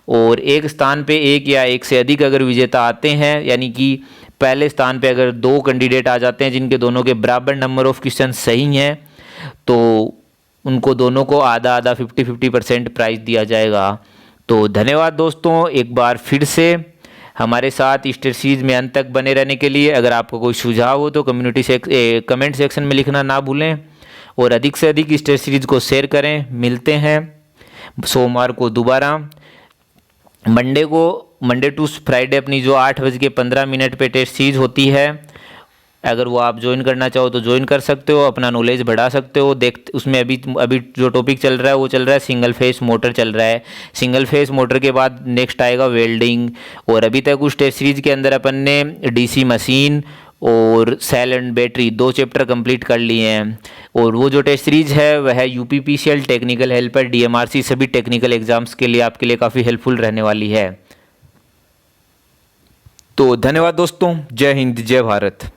और एक स्थान पे एक या एक से अधिक अगर विजेता आते हैं, यानी कि पहले स्थान पे अगर 2 कैंडिडेट आ जाते हैं जिनके दोनों के बराबर नंबर ऑफ क्वेश्चन सही हैं, तो उनको दोनों को आधा आधा 50-50% प्राइज दिया जाएगा। तो धन्यवाद दोस्तों, एक बार फिर से हमारे साथ इस टेस्ट सीरीज में अंत तक बने रहने के लिए। अगर आपको कोई सुझाव हो तो कमेंट सेक्शन में लिखना ना भूलें और अधिक से अधिक इस टेस्ट सीरीज को शेयर करें। मिलते हैं सोमवार को दोबारा। मंडे टू फ्राइडे अपनी जो 8:15 पे टेस्ट सीरीज होती है, अगर वो आप ज्वाइन करना चाहो तो ज्वाइन कर सकते हो, अपना नॉलेज बढ़ा सकते हो। उसमें अभी जो टॉपिक चल रहा है वो चल रहा है सिंगल फेस मोटर चल रहा है। सिंगल फेस मोटर के बाद नेक्स्ट आएगा वेल्डिंग। और अभी तक उस टेस्ट सीरीज के अंदर अपन ने DC मशीन और cell and battery 2 chapter complete कर लिए हैं। और वो जो टेस्ट सीरीज है वह UPPCL टेक्निकल हेल्पर DMRC सभी टेक्निकल एग्जाम्स के लिए आपके लिए काफ़ी हेल्पफुल रहने वाली है। तो धन्यवाद दोस्तों, जय हिंद जय भारत।